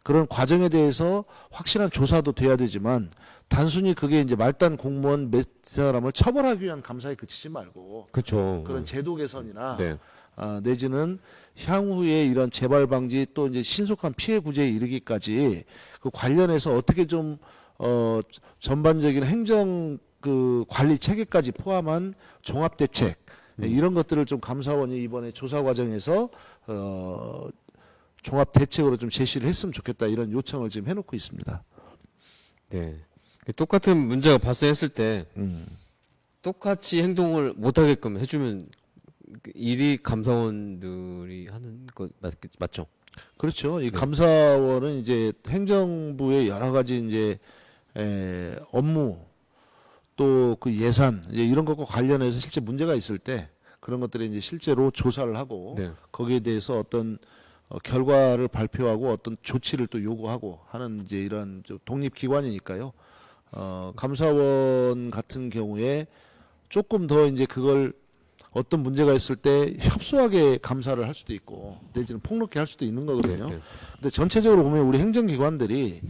그런 과정에 대해서 확실한 조사도 돼야 되지만 단순히 그게 이제 말단 공무원 몇 사람을 처벌하기 위한 감사에 그치지 말고 그렇죠. 그런 제도 개선이나 네. 내지는 향후에 이런 재발 방지 또 이제 신속한 피해 구제에 이르기까지 그 관련해서 어떻게 좀 전반적인 행정 그 관리 체계까지 포함한 종합 대책 이런 것들을 좀 감사원이 이번에 조사 과정에서 종합 대책으로 좀 제시를 했으면 좋겠다 이런 요청을 지금 해놓고 있습니다. 네. 똑같은 문제가 발생했을 때 똑같이 행동을 못하게끔 해주면 일이 감사원들이 하는 거 맞죠? 그렇죠. 이 감사원은 이제 행정부의 여러 가지 이제 업무 또 그 예산 이제 이런 것과 관련해서 실제 문제가 있을 때 그런 것들이 이제 실제로 조사를 하고 네. 거기에 대해서 어떤 결과를 발표하고 어떤 조치를 또 요구하고 하는 이제 이런 독립기관이니까요. 감사원 같은 경우에 조금 더 이제 그걸 어떤 문제가 있을 때 협소하게 감사를 할 수도 있고 내지는 폭넓게 할 수도 있는 거거든요. 네. 근데 전체적으로 보면 우리 행정기관들이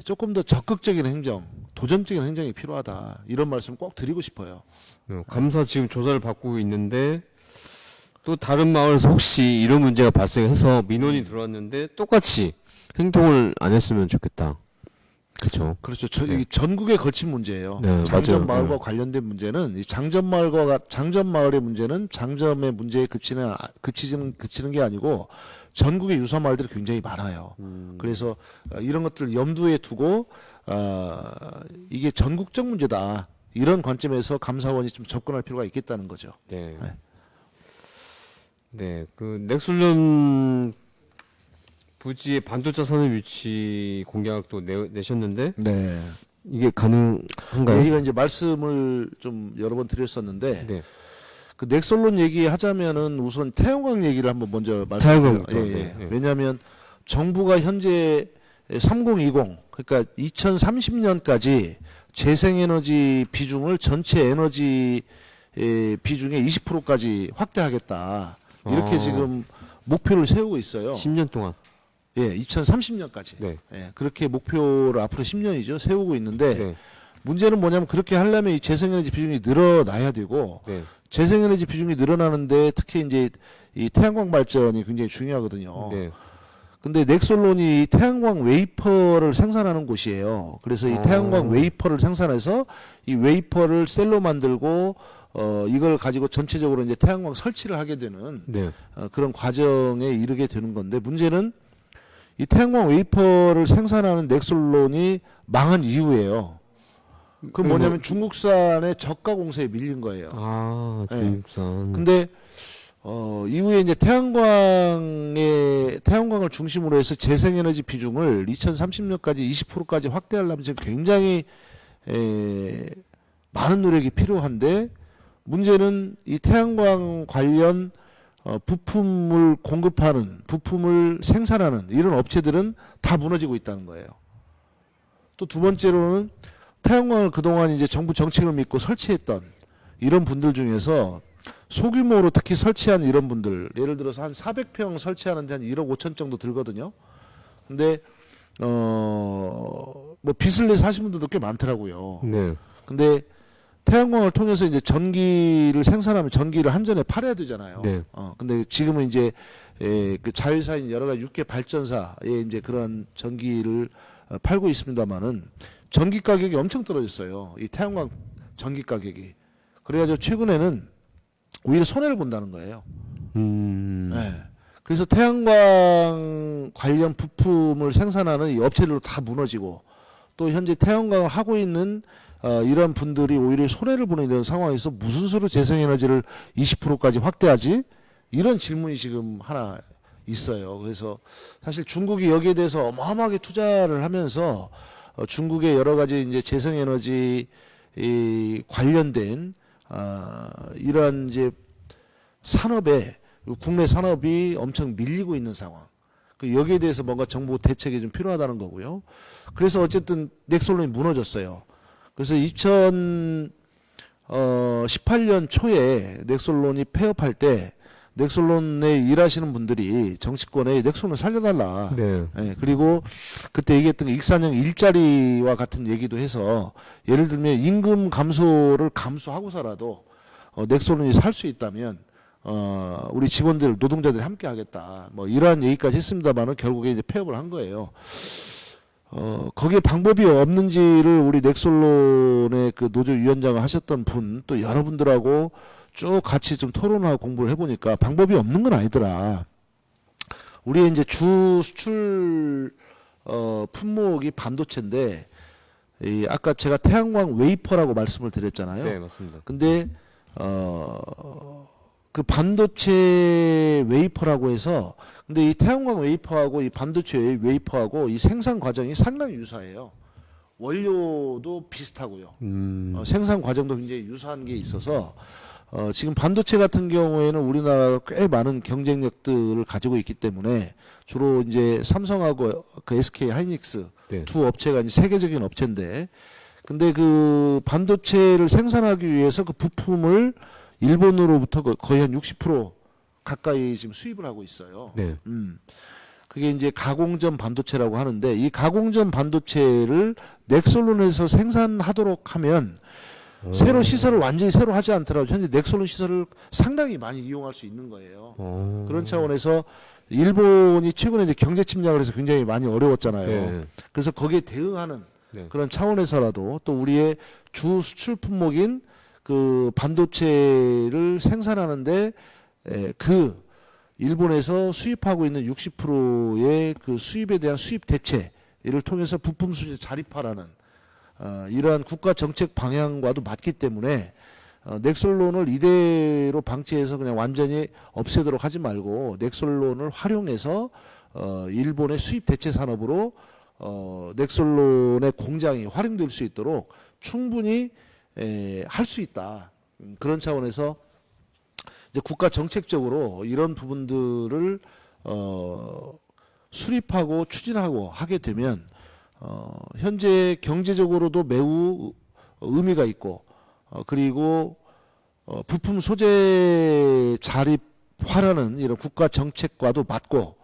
조금 더 적극적인 행정, 도전적인 행정이 필요하다. 이런 말씀 꼭 드리고 싶어요. 감사 지금 조사를 받고 있는데 또 다른 마을에서 혹시 이런 문제가 발생해서 민원이 들어왔는데 똑같이 행동을 안 했으면 좋겠다. 그렇죠. 그렇죠. 이 전국에 걸친 문제예요. 네, 장점 맞아요. 마을과 관련된 문제는 이 장점 마을의 문제는 장점의 문제에 그치는 게 아니고 전국의 유사 마을들이 굉장히 많아요. 그래서 이런 것들을 염두에 두고 이게 전국적 문제다. 이런 관점에서 감사원이 좀 접근할 필요가 있겠다는 거죠. 네. 네. 네. 그 넥솔륨 부지의 반도체 산업 위치 공약도 내셨는데 네. 이게 가능한가요? 여기가 이제 말씀을 좀 여러 번 드렸었는데 네. 그 넥솔론 얘기하자면은 우선 태양광 얘기를 한번 먼저 태양광부터, 말씀드려요. 네, 네. 왜냐하면 정부가 현재 3020 그러니까 2030년까지 재생에너지 비중을 전체 에너지 비중의 20%까지 확대하겠다. 이렇게 지금 목표를 세우고 있어요. 10년 동안. 예, 2030년까지. 네. 예, 그렇게 목표를 앞으로 10년이죠. 세우고 있는데 네. 문제는 뭐냐면 그렇게 하려면 이 재생에너지 비중이 늘어나야 되고 네. 재생에너지 비중이 늘어나는데 특히 이제 이 태양광 발전이 굉장히 중요하거든요. 네. 근데 넥솔론이 이 태양광 웨이퍼를 생산하는 곳이에요. 그래서 이 태양광 웨이퍼를 생산해서 이 웨이퍼를 셀로 만들고 이걸 가지고 전체적으로 이제 태양광 설치를 하게 되는 네. 그런 과정에 이르게 되는 건데 문제는 이 태양광 웨이퍼를 생산하는 넥솔론이 망한 이유예요. 그 뭐냐면 중국산의 저가 공세에 밀린 거예요. 아, 네. 중국산. 근데 이후에 이제 태양광을 중심으로 해서 재생에너지 비중을 2030년까지 20%까지 확대하려면 지금 굉장히 많은 노력이 필요한데 문제는 이 태양광 관련 부품을 공급하는 부품을 생산하는 이런 업체들은 다 무너지고 있다는 거예요. 또 두 번째로는 태양광을 그동안 이제 정부 정책을 믿고 설치했던 이런 분들 중에서 소규모로 특히 설치한 이런 분들 예를 들어서 한 400평 설치하는데 한 1억 5천 정도 들거든요. 근데 뭐 빚을 내서 하신 분들도 꽤 많더라고요. 네. 근데 태양광을 통해서 이제 전기를 생산하면 전기를 한전에 팔아야 되잖아요. 네. 근데 지금은 이제 그 자회사인 여러 가지 육계 발전사에 이제 그런 전기를 팔고 있습니다만은 전기 가격이 엄청 떨어졌어요. 이 태양광 전기 가격이. 그래가지고 최근에는 오히려 손해를 본다는 거예요. 네. 그래서 태양광 관련 부품을 생산하는 이 업체들도 다 무너지고 또 현재 태양광을 하고 있는 이런 분들이 오히려 손해를 보는 이런 상황에서 무슨 수로 재생에너지를 20%까지 확대하지? 이런 질문이 지금 하나 있어요. 그래서 사실 중국이 여기에 대해서 어마어마하게 투자를 하면서 중국의 여러 가지 이제 재생에너지 관련된 이러한 이제 산업에 국내 산업이 엄청 밀리고 있는 상황. 여기에 대해서 뭔가 정부 대책이 좀 필요하다는 거고요. 그래서 어쨌든 넥솔론이 무너졌어요. 그래서 2018년 초에 넥솔론이 폐업할 때 넥솔론에 일하시는 분들이 정치권에 넥솔론 살려달라. 네. 예, 그리고 그때 얘기했던 게 익산형 일자리와 같은 얘기도 해서 예를 들면 임금 감소를 감수하고서라도 넥솔론이 살 수 있다면 우리 직원들 노동자들이 함께 하겠다. 뭐 이러한 얘기까지 했습니다만은 결국에 이제 폐업을 한 거예요. 거기에 방법이 없는지를 우리 넥솔론의 그 노조 위원장을 하셨던 분 또 여러분들하고 쭉 같이 좀 토론하고 공부를 해보니까 방법이 없는 건 아니더라. 우리의 이제 주 수출 품목이 반도체인데 아까 제가 태양광 웨이퍼라고 말씀을 드렸잖아요. 네, 맞습니다. 근데 그 반도체 웨이퍼라고 해서 근데 이 태양광 웨이퍼하고 이 반도체 웨이퍼하고 이 생산 과정이 상당히 유사해요. 원료도 비슷하고요. 생산 과정도 굉장히 유사한 게 있어서 지금 반도체 같은 경우에는 우리나라가 꽤 많은 경쟁력들을 가지고 있기 때문에 주로 이제 삼성하고 그 SK 하이닉스 네. 두 업체가 이제 세계적인 업체인데 근데 그 반도체를 생산하기 위해서 그 부품을 일본으로부터 거의 한 60% 가까이 지금 수입을 하고 있어요. 네. 그게 이제 가공점 반도체라고 하는데 이 가공점 반도체를 넥솔론에서 생산하도록 하면 새로 시설을 완전히 새로 하지 않더라도 현재 넥솔론 시설을 상당히 많이 이용할 수 있는 거예요. 그런 차원에서 일본이 최근에 이제 경제 침략을 해서 굉장히 많이 어려웠잖아요. 네. 그래서 거기에 대응하는 네. 그런 차원에서라도 또 우리의 주 수출 품목인 그 반도체를 생산하는데 그 일본에서 수입하고 있는 60%의 그 수입에 대한 수입 대체를 통해서 부품 수지 자립화라는 이러한 국가 정책 방향과도 맞기 때문에 넥솔론을 이대로 방치해서 그냥 완전히 없애도록 하지 말고 넥솔론을 활용해서 일본의 수입 대체 산업으로 넥솔론의 공장이 활용될 수 있도록 충분히 할 수 있다. 그런 차원에서 이제 국가 정책적으로 이런 부분들을 수립하고 추진하고 하게 되면 현재 경제적으로도 매우 의미가 있고 그리고 부품 소재 자립화라는 이런 국가 정책과도 맞고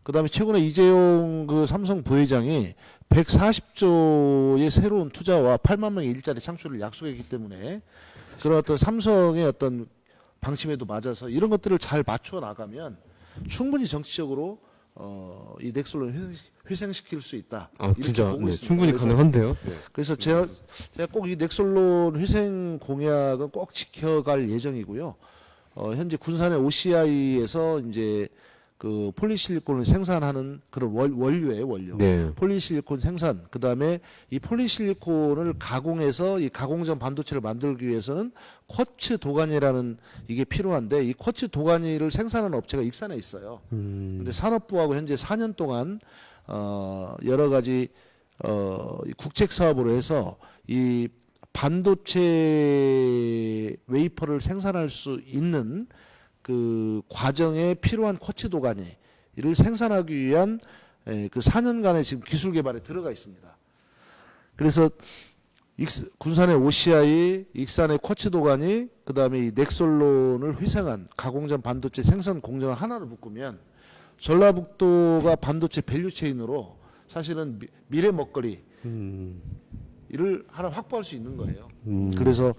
그다음에 최근에 이재용 그 삼성 부회장이 140조의 새로운 투자와 8만 명의 일자리 창출을 약속했기 때문에 그런 어떤 삼성의 어떤 방침에도 맞아서 이런 것들을 잘 맞춰 나가면 충분히 정치적으로 이 넥솔론을 회생시킬 수 있다. 이렇게 진짜 보고 네, 있습니다. 충분히 그래서 가능한데요. 네. 그래서 제가 꼭 이 넥솔론 회생 공약은 꼭 지켜갈 예정이고요. 현재 군산의 OCI에서 이제 그 폴리실리콘을 생산하는 그런 원료예요, 원료. 네. 폴리실리콘 생산. 그다음에 이 폴리실리콘을 가공해서 이 가공점 반도체를 만들기 위해서는 쿼츠 도가니라는 이게 필요한데 이 쿼츠 도가니를 생산하는 업체가 익산에 있어요. 근데 산업부하고 현재 4년 동안 여러 가지 국책 사업으로 해서 이 반도체 웨이퍼를 생산할 수 있는 그 과정에 필요한 쿼츠 도가니를 생산하기 위한 그 4년간의 지금 기술 개발에 들어가 있습니다. 그래서 군산의 OCI, 익산의 쿼츠 도가니, 그다음에 이 넥솔론을 회생한 가공점 반도체 생산 공정을 하나로 묶으면 전라북도가 반도체 밸류체인으로 사실은 미래 먹거리 이를 하나 확보할 수 있는 거예요. 그래서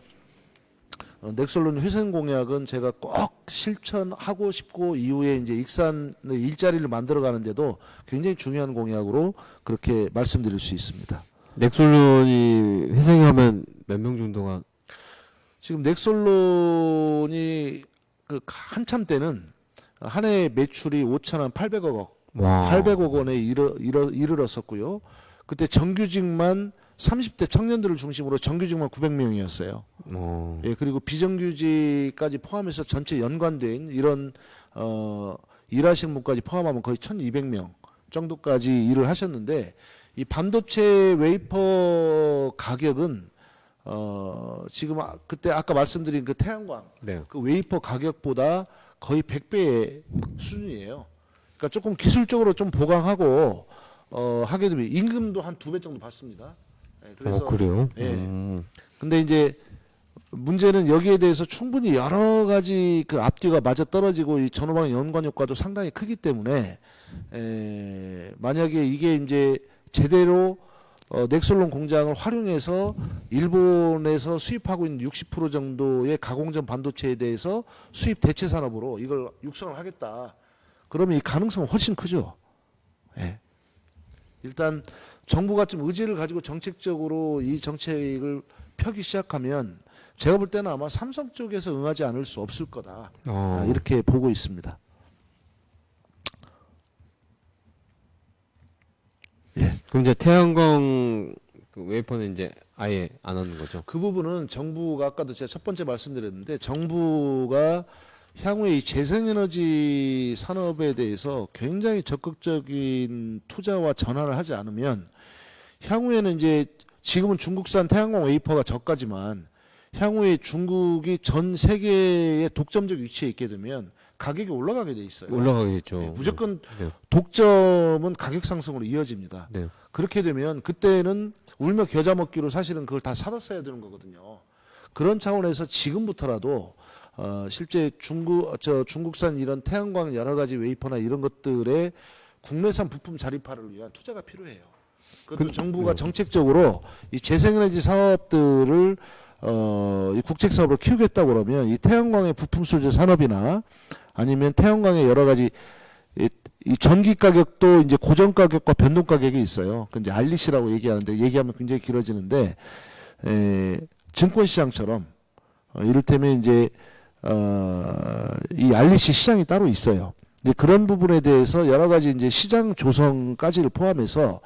넥솔론 회생 공약은 제가 꼭 실천하고 싶고 이후에 이제 익산 일자리를 만들어 가는데도 굉장히 중요한 공약으로 그렇게 말씀드릴 수 있습니다. 넥솔론이 회생하면 몇 명 정도가 지금 넥솔론이 그 한참 때는 한 해 매출이 5천한 800억 와. 800억 원에 이르렀었고요. 그때 정규직만 30대 청년들을 중심으로 정규직만 900명이었어요. 예, 그리고 비정규직까지 포함해서 전체 연관된 이런 일하시는 분까지 포함하면 거의 1,200명 정도까지 일을 하셨는데 이 반도체 웨이퍼 가격은 지금 그때 아까 말씀드린 그 태양광 네. 그 웨이퍼 가격보다 거의 100배의 수준이에요. 그러니까 조금 기술적으로 좀 보강하고 하게 되면 임금도 한 2배 정도 받습니다. 예, 그래서 그래요? 예. 근데 이제 문제는 여기에 대해서 충분히 여러 가지 그 앞뒤가 맞아 떨어지고 이 전후방 연관 효과도 상당히 크기 때문에 만약에 이게 이제 제대로 넥솔론 공장을 활용해서 일본에서 수입하고 있는 60% 정도의 가공전 반도체에 대해서 수입 대체 산업으로 이걸 육성을 하겠다. 그러면 이 가능성은 훨씬 크죠. 예. 일단 정부가 좀 의지를 가지고 정책적으로 이 정책을 펴기 시작하면 제가 볼 때는 아마 삼성 쪽에서 응하지 않을 수 없을 거다. 이렇게 보고 있습니다. 예. 그럼 이제 태양광 그 웨이퍼는 이제 아예 안 하는 거죠? 그 부분은 정부가 아까도 제가 첫 번째 말씀드렸는데 정부가 향후에 이 재생에너지 산업에 대해서 굉장히 적극적인 투자와 전환을 하지 않으면 향후에는 이제 지금은 중국산 태양광 웨이퍼가 저가지만 향후에 중국이 전 세계의 독점적 위치에 있게 되면 가격이 올라가게 돼 있어요. 올라가겠죠. 네, 무조건 네. 독점은 가격 상승으로 이어집니다. 네. 그렇게 되면 그때는 울며 겨자 먹기로 사실은 그걸 다 사다 써야 되는 거거든요. 그런 차원에서 지금부터라도 실제 중국산 이런 태양광 여러 가지 웨이퍼나 이런 것들의 국내산 부품 자립화를 위한 투자가 필요해요. 그것도 정부가 정책적으로 이 재생에너지 사업들을 이 국책 사업을 키우겠다고 그러면 이 태양광의 부품 소재 산업이나 아니면 태양광의 여러 가지 이 전기 가격도 이제 고정 가격과 변동 가격이 있어요. 그 이제 알리시라고 얘기하는데 얘기하면 굉장히 길어지는데 증권 시장처럼 이를테면 이제 이 알리시 시장이 따로 있어요. 이제 그런 부분에 대해서 여러 가지 이제 시장 조성까지를 포함해서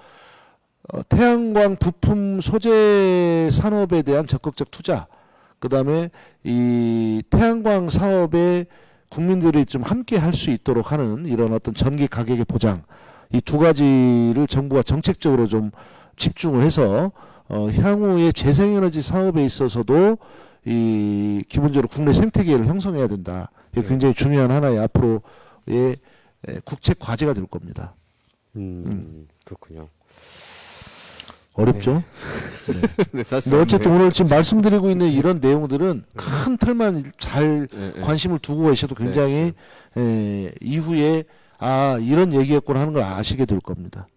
태양광 부품 소재 산업에 대한 적극적 투자, 그 다음에 이 태양광 사업에 국민들이 좀 함께 할 수 있도록 하는 이런 어떤 전기 가격의 보장, 이 두 가지를 정부가 정책적으로 좀 집중을 해서 향후에 재생에너지 사업에 있어서도 이 기본적으로 국내 생태계를 형성해야 된다. 이게 굉장히 중요한 하나의 앞으로의 국책 과제가 될 겁니다. 그렇군요. 어렵죠? 네, 사실 근데 어쨌든 오늘 지금 말씀드리고 있는 이런 내용들은 큰 틀만 잘 관심을 두고 계셔도 굉장히 이후에 이런 얘기였구나 하는 걸 아시게 될 겁니다.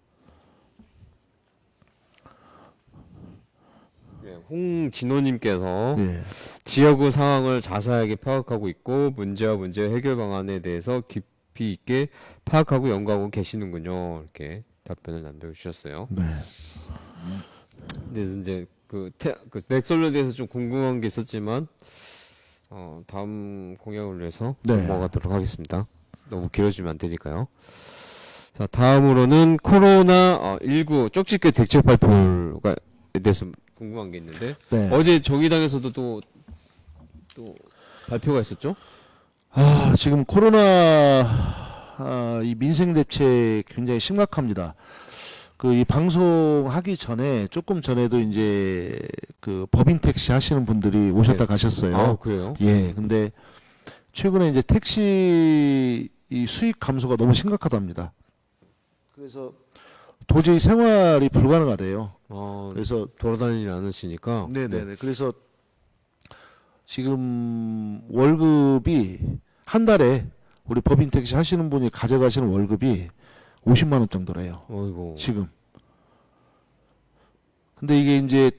홍진호님께서 예. 지역의 상황을 자세하게 파악하고 있고 문제와 문제 해결 방안에 대해서 깊이 있게 파악하고 연구하고 계시는군요. 이렇게 답변을 남겨주셨어요. 네. 근데 이제 그 넥솔론에 대해서 좀 궁금한 게 있었지만 다음 공약을 위해서 네. 넘어가도록 하겠습니다. 너무 길어지면 안 되니까요. 자, 다음으로는 코로나 19 쪽집게 대책 발표에 대해서 궁금한 게 있는데 네. 어제 정의당에서도 또 발표가 있었죠? 지금 코로나 이 민생 대책 굉장히 심각합니다. 그 이 방송하기 전에 조금 전에도 이제 그 법인 택시 하시는 분들이 오셨다 가셨어요. 그래요? 예. 근데 최근에 이제 택시 이 수익 감소가 너무 심각하답니다. 그래서 도저히 생활이 불가능하대요. 그래서 돌아다니지 않으시니까. 네네네. 그래서 지금 월급이 한 달에 우리 법인 택시 하시는 분이 가져가시는 월급이 50만 원 정도래요. 어이고. 지금. 근데 이게 이제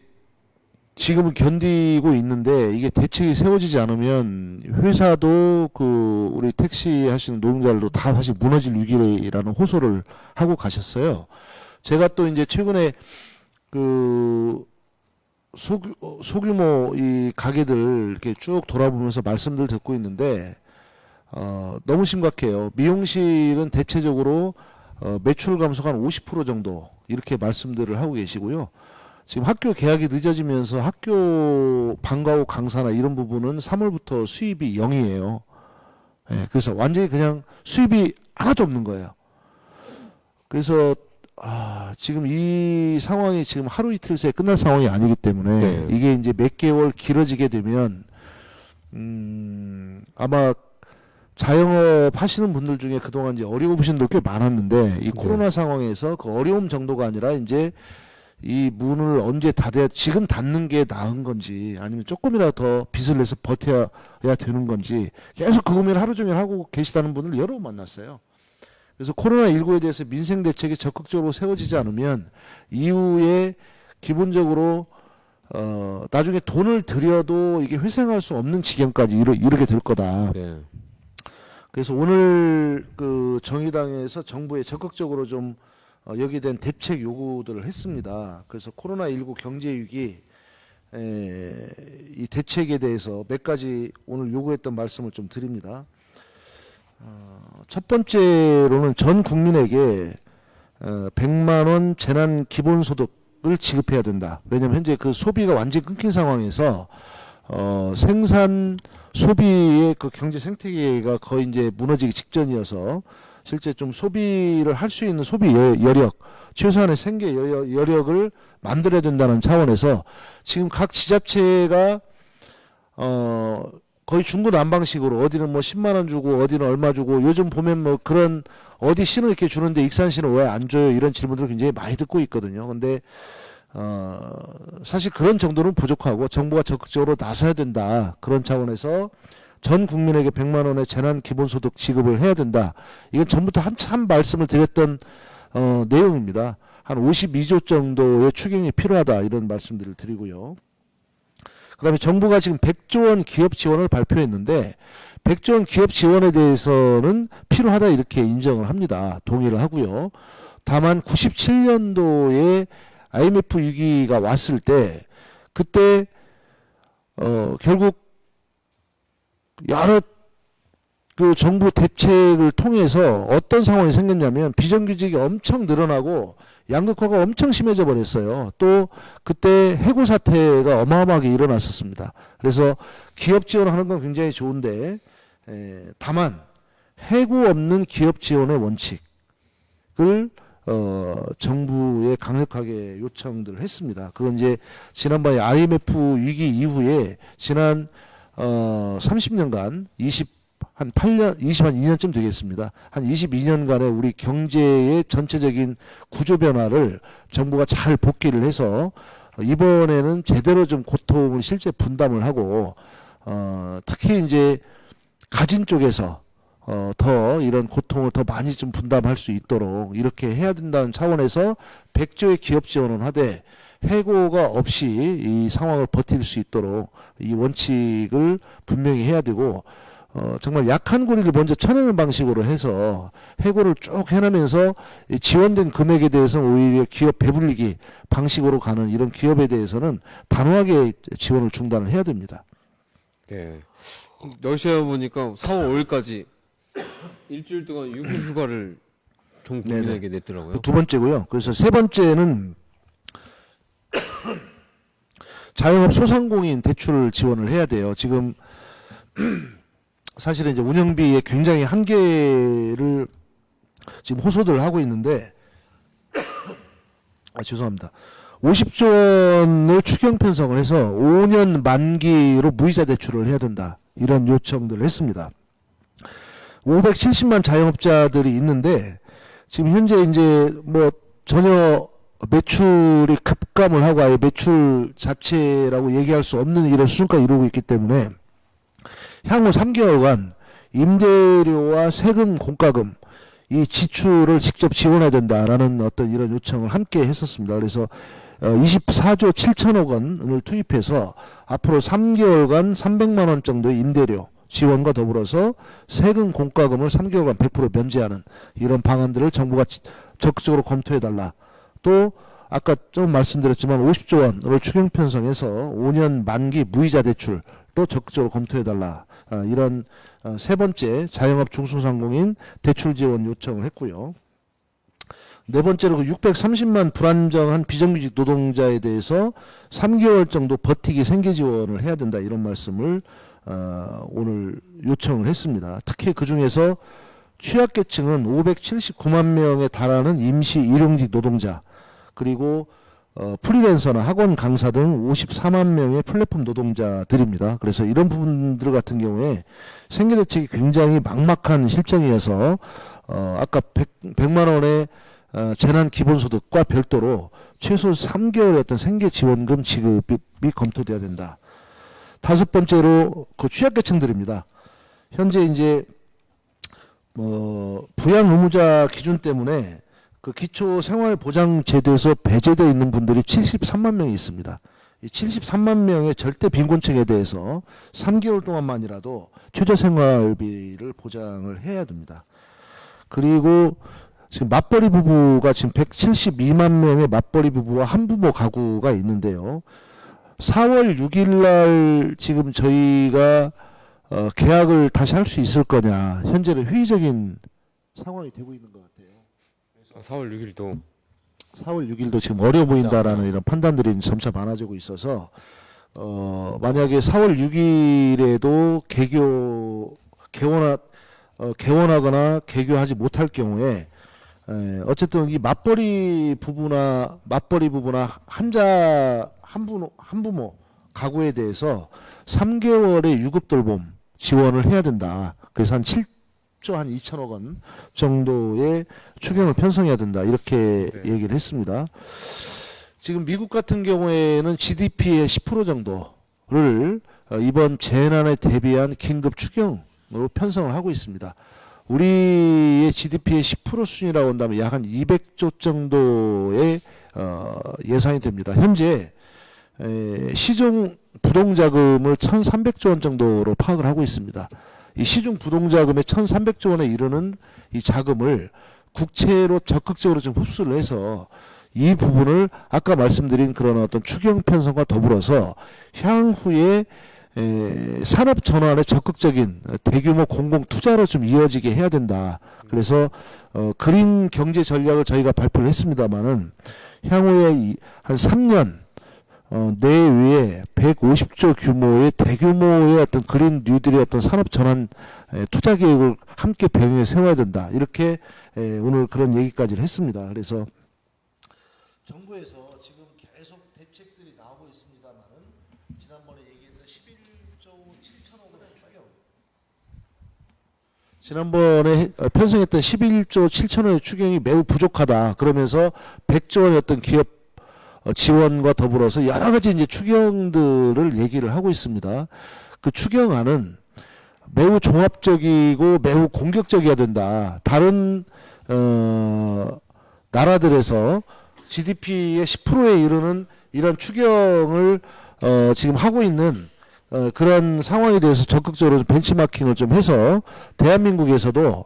지금은 견디고 있는데 이게 대책이 세워지지 않으면 회사도 그 우리 택시 하시는 노동자들도 다 사실 무너질 위기라는 호소를 하고 가셨어요. 제가 또 이제 최근에 그 소규모 이 가게들 이렇게 쭉 돌아보면서 말씀들 듣고 있는데 너무 심각해요. 미용실은 대체적으로 매출 감소가 한 50% 정도 이렇게 말씀들을 하고 계시고요. 지금 학교 개학이 늦어지면서 학교 방과 후 강사나 이런 부분은 3월부터 수입이 0이에요. 예, 그래서 완전히 그냥 수입이 하나도 없는 거예요. 그래서 지금 이 상황이 지금 하루 이틀 새에 끝날 상황이 아니기 때문에 네. 이게 이제 몇 개월 길어지게 되면 아마 자영업 하시는 분들 중에 그동안 이제 어려우신 분들 꽤 많았는데 이 코로나 상황에서 그 어려움 정도가 아니라 이제 이 문을 언제 닫아야 지금 닫는 게 나은 건지 아니면 조금이라도 더 빚을 내서 버텨야 되는 건지 계속 그 고민을 하루 종일 하고 계시다는 분을 여러 번 만났어요. 그래서 코로나19에 대해서 민생 대책이 적극적으로 세워지지 않으면 이후에 기본적으로 나중에 돈을 들여도 이게 회생할 수 없는 지경까지 이르게 될 거다. 네. 그래서 오늘 그 정의당에서 정부에 적극적으로 좀 여기에 대한 대책 요구들을 했습니다. 그래서 코로나19 경제 위기 이 대책에 대해서 몇 가지 오늘 요구했던 말씀을 좀 드립니다. 첫 번째로는 전 국민에게 100만 원 재난 기본소득을 지급해야 된다. 왜냐하면 현재 그 소비가 완전히 끊긴 상황에서 생산 소비의 그 경제 생태계가 거의 이제 무너지기 직전이어서 실제 좀 소비를 할 수 있는 소비 여력, 최소한의 생계 여력을 만들어야 된다는 차원에서 지금 각 지자체가 거의 중구난방식으로 어디는 뭐 10만 원 주고 어디는 얼마 주고 요즘 보면 뭐 그런 어디 시는 이렇게 주는데 익산시는 왜 안 줘요? 이런 질문들을 굉장히 많이 듣고 있거든요. 근데 사실 그런 정도는 부족하고 정부가 적극적으로 나서야 된다. 그런 차원에서 전 국민에게 100만 원의 재난 기본소득 지급을 해야 된다. 이건 전부터 한참 말씀을 드렸던 내용입니다. 한 52조 정도의 추경이 필요하다. 이런 말씀들을 드리고요. 그 다음에 정부가 지금 100조 원 기업 지원을 발표했는데 100조 원 기업 지원에 대해서는 필요하다 이렇게 인정을 합니다. 동의를 하고요. 다만 97년도에 IMF 위기가 왔을 때 그때 결국 여러 그 정부 대책을 통해서 어떤 상황이 생겼냐면 비정규직이 엄청 늘어나고 양극화가 엄청 심해져 버렸어요. 또 그때 해고 사태가 어마어마하게 일어났었습니다. 그래서 기업 지원하는 건 굉장히 좋은데 다만 해고 없는 기업 지원의 원칙을 정부에 강력하게 요청들을 했습니다. 그건 이제 지난번에 IMF 위기 이후에 지난 30년간 22년쯤 되겠습니다. 한 22년간의 우리 경제의 전체적인 구조 변화를 정부가 잘 복귀를 해서 이번에는 제대로 좀 고통을 실제 분담을 하고 특히 이제 가진 쪽에서 더 이런 고통을 더 많이 좀 분담할 수 있도록 이렇게 해야 된다는 차원에서 100조의 기업 지원을 하되 해고가 없이 이 상황을 버틸 수 있도록 이 원칙을 분명히 해야 되고 정말 약한 고리를 먼저 쳐내는 방식으로 해서 해고를 쭉 해나면서 지원된 금액에 대해서는 오히려 기업 배불리기 방식으로 가는 이런 기업에 대해서는 단호하게 지원을 중단을 해야 됩니다. 네. 러시아 보니까 4월 5일까지 일주일 동안 유급 휴가를 전 국민에게 냈더라고요. 두 번째고요. 그래서 세 번째는 자영업 소상공인 대출 지원을 해야 돼요. 지금 사실은 이제 운영비에 굉장히 한계를 지금 호소를 하고 있는데 죄송합니다. 50조 원을 추경 편성을 해서 5년 만기로 무이자 대출을 해야 된다. 이런 요청들을 했습니다. 570만 자영업자들이 있는데 지금 현재 이제 뭐 전혀 매출이 급감을 하고 아예 매출 자체라고 얘기할 수 없는 이런 수준까지 이루고 있기 때문에 향후 3개월간 임대료와 세금, 공과금 이 지출을 직접 지원해야 된다라는 어떤 이런 요청을 함께 했었습니다. 그래서 24조 7천억 원을 투입해서 앞으로 3개월간 300만 원 정도의 임대료 지원과 더불어서 세금, 공과금을 3개월간 100% 면제하는 이런 방안들을 정부가 적극적으로 검토해달라. 또 아까 좀 말씀드렸지만 50조 원을 추경 편성해서 5년 만기 무이자 대출도 적극적으로 검토해달라. 이런 세 번째 자영업 중소상공인 대출 지원 요청을 했고요. 네 번째로 630만 불안정한 비정규직 노동자에 대해서 3개월 정도 버티기 생계 지원을 해야 된다. 이런 말씀을 오늘 요청을 했습니다. 특히 그중에서 취약계층은 579만 명에 달하는 임시 일용직 노동자, 그리고 프리랜서나 학원 강사 등 54만 명의 플랫폼 노동자들입니다. 그래서 이런 부분들 같은 경우에 생계대책이 굉장히 막막한 실정이어서 아까 100만 원의 재난 기본소득과 별도로 최소 3개월의 어떤 생계지원금 지급이 검토돼야 된다. 다섯 번째로 그 취약계층들입니다. 현재 이제 부양 의무자 기준 때문에 그 기초생활보장제도에서 배제되어 있는 분들이 73만 명이 있습니다. 이 73만 명의 절대 빈곤층에 대해서 3개월 동안만이라도 최저생활비를 보장을 해야 됩니다. 그리고 지금 맞벌이 부부가 지금 172만 명의 맞벌이 부부와 한부모 가구가 있는데요. 4월 6일 날 지금 저희가 계약을 다시 할 수 있을 거냐, 현재는 회의적인 상황이 되고 있는 것 같아요. 4월 6일도 4월 6일도 지금 어려워 보인다라는 이런 판단들이 점차 많아지고 있어서 만약에 4월 6일에도 개원하거나 개교하지 못할 경우에 어쨌든 이 맞벌이 부부나 한부모 가구에 대해서 3개월의 유급돌봄 지원을 해야 된다. 그래서 한 7조 한 2천억 원 정도의 추경을 편성해야 된다. 이렇게 얘기를 했습니다. 지금 미국 같은 경우에는 GDP의 10% 정도를 이번 재난에 대비한 긴급 추경으로 편성을 하고 있습니다. 우리의 GDP의 10% 수준이라고 한다면 약 한 200조 정도의 예상이 됩니다. 현재 시중 부동자금을 1,300조 원 정도로 파악을 하고 있습니다. 이 시중 부동자금의 1,300조 원에 이르는 이 자금을 국채로 적극적으로 좀 흡수를 해서 이 부분을 아까 말씀드린 그런 어떤 추경 편성과 더불어서 향후에 산업 전환의 적극적인 대규모 공공 투자로 좀 이어지게 해야 된다. 그래서 그린 경제 전략을 저희가 발표를 했습니다만은 향후에 한 3년 내외에 150조 규모의 대규모의 어떤 그린 뉴딜의 어떤 산업 전환 투자 계획을 함께 병행해 세워야 된다. 이렇게 오늘 그런 얘기까지를 했습니다. 그래서 정부에서 지금 계속 대책들이 나오고 있습니다만은 지난번에 얘기했던 11조 7천억 원의 추경, 지난번에 편성했던 11조 7천억의 추경이 매우 부족하다. 그러면서 100조 원의 어떤 기업 지원과 더불어서 여러 가지 이제 추경들을 얘기를 하고 있습니다. 그 추경안은 매우 종합적이고 매우 공격적이어야 된다. 다른 나라들에서 GDP의 10%에 이르는 이런 추경을 지금 하고 있는 그런 상황에 대해서 적극적으로 벤치마킹을 좀 해서 대한민국에서도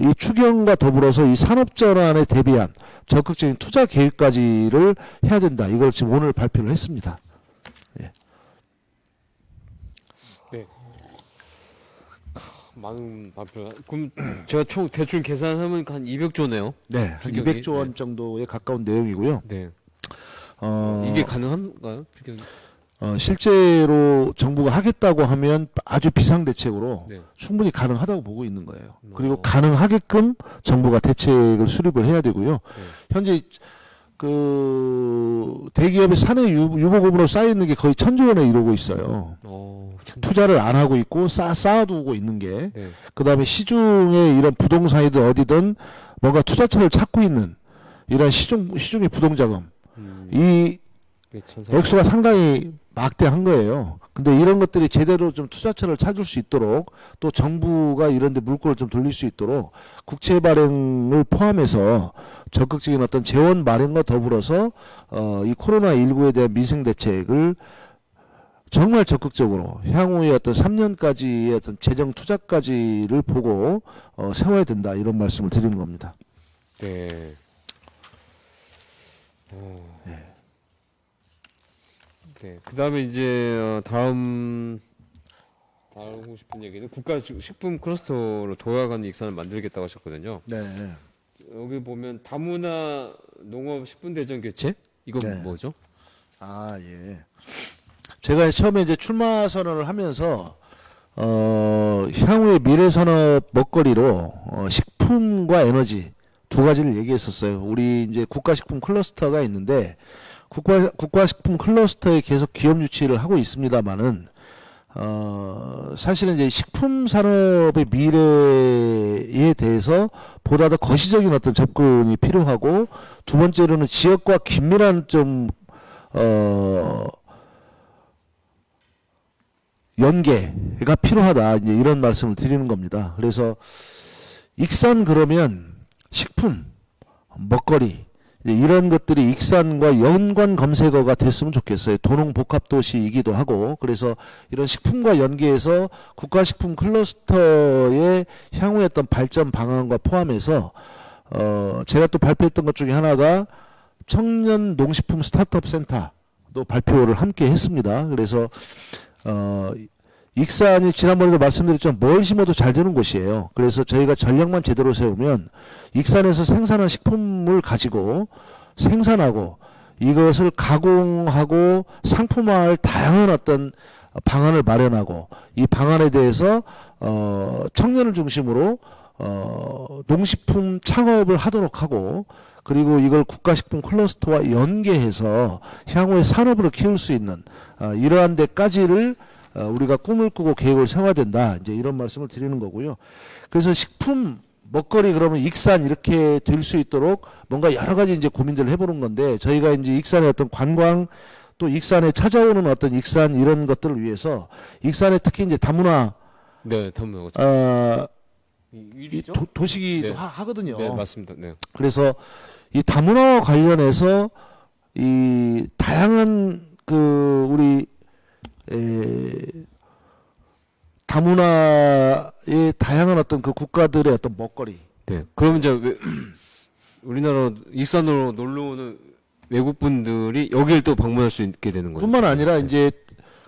이 추경과 더불어서 이 산업전환에 대비한 적극적인 투자 계획까지를 해야 된다. 이걸 지금 오늘 발표를 했습니다. 예. 네. 많은 발표. 그럼 제가 총 대출 계산하면 한 200조네요. 네, 한 추경이? 200조 원 정도에 가까운 내용이고요. 네. 이게 가능한가요? 추경이? 실제로 정부가 하겠다고 하면 아주 비상대책으로 네. 충분히 가능하다고 보고 있는 거예요. 그리고 가능하게끔 정부가 대책을 수립을 해야 되고요. 네. 현재 그 대기업의 사내 유보금으로 쌓여 있는 게 거의 1,000조 원에 이르고 있어요. 투자를 안 하고 있고 쌓아두고 있는 게. 네. 그다음에 시중에 이런 부동산이든 어디든 뭔가 투자처를 찾고 있는 이런 시중의 부동자금. 이 액수가 상당히 막대한 거예요. 근데 이런 것들이 제대로 좀 투자처를 찾을 수 있도록 또 정부가 이런 데 물꼬를 좀 돌릴 수 있도록 국채 발행을 포함해서 적극적인 어떤 재원 마련과 더불어서 이 코로나19에 대한 민생 대책을 정말 적극적으로 향후에 어떤 3년까지의 어떤 재정 투자까지를 보고 세워야 된다 이런 말씀을 드리는 겁니다. 네. 네. 그다음에 이제 다음 하고 싶은 얘기는 국가 식품 클러스터로 도약하는 익산을 만들겠다고 하셨거든요. 네. 여기 보면 다문화 농업 식품 대전 개최? 이건 네. 뭐죠? 아, 예. 제가 처음에 이제 출마 선언을 하면서 향후의 미래 산업 먹거리로 식품과 에너지 두 가지를 얘기했었어요. 우리 이제 국가식품 클러스터가 있는데 국가식품 클러스터에 계속 기업 유치를 하고 있습니다만은 사실은 이제 식품 산업의 미래에 대해서 보다 더 거시적인 어떤 접근이 필요하고 두 번째로는 지역과 긴밀한 좀 연계가 필요하다 이제 이런 말씀을 드리는 겁니다. 그래서 익산 그러면 식품, 먹거리 이런 것들이 익산과 연관 검색어가 됐으면 좋겠어요. 도농복합도시이기도 하고 그래서 이런 식품과 연계해서 국가식품 클러스터의 향후의 어떤 발전 방안과 포함해서 제가 또 발표했던 것 중에 하나가 청년 농식품 스타트업 센터도 발표를 함께 했습니다. 그래서 익산이 지난번에도 말씀드렸지만 뭘 심어도 잘 되는 곳이에요. 그래서 저희가 전략만 제대로 세우면 익산에서 생산한 식품을 가지고 생산하고 이것을 가공하고 상품화할 다양한 어떤 방안을 마련하고 이 방안에 대해서 청년을 중심으로 농식품 창업을 하도록 하고 그리고 이걸 국가식품 클러스터와 연계해서 향후에 산업으로 키울 수 있는 이러한 데까지를 우리가 꿈을 꾸고 계획을 세워야 된다. 이제 이런 말씀을 드리는 거고요. 그래서 식품, 먹거리 그러면 익산 이렇게 될 수 있도록 뭔가 여러 가지 이제 고민들을 해보는 건데 저희가 이제 익산의 어떤 관광 또 익산에 찾아오는 어떤 익산 이런 것들을 위해서 익산에 특히 이제 다문화 네, 다문화 일이죠? 도시기도 네. 하거든요. 네, 맞습니다. 네. 그래서 이 다문화와 관련해서 이 다양한 그 우리 다문화의 다양한 어떤 그 국가들의 어떤 먹거리. 네. 그럼 이제 우리나라 익산으로 놀러 오는 외국 분들이 여기를 또 방문할 수 있게 되는 거죠. 뿐만 아니라 이제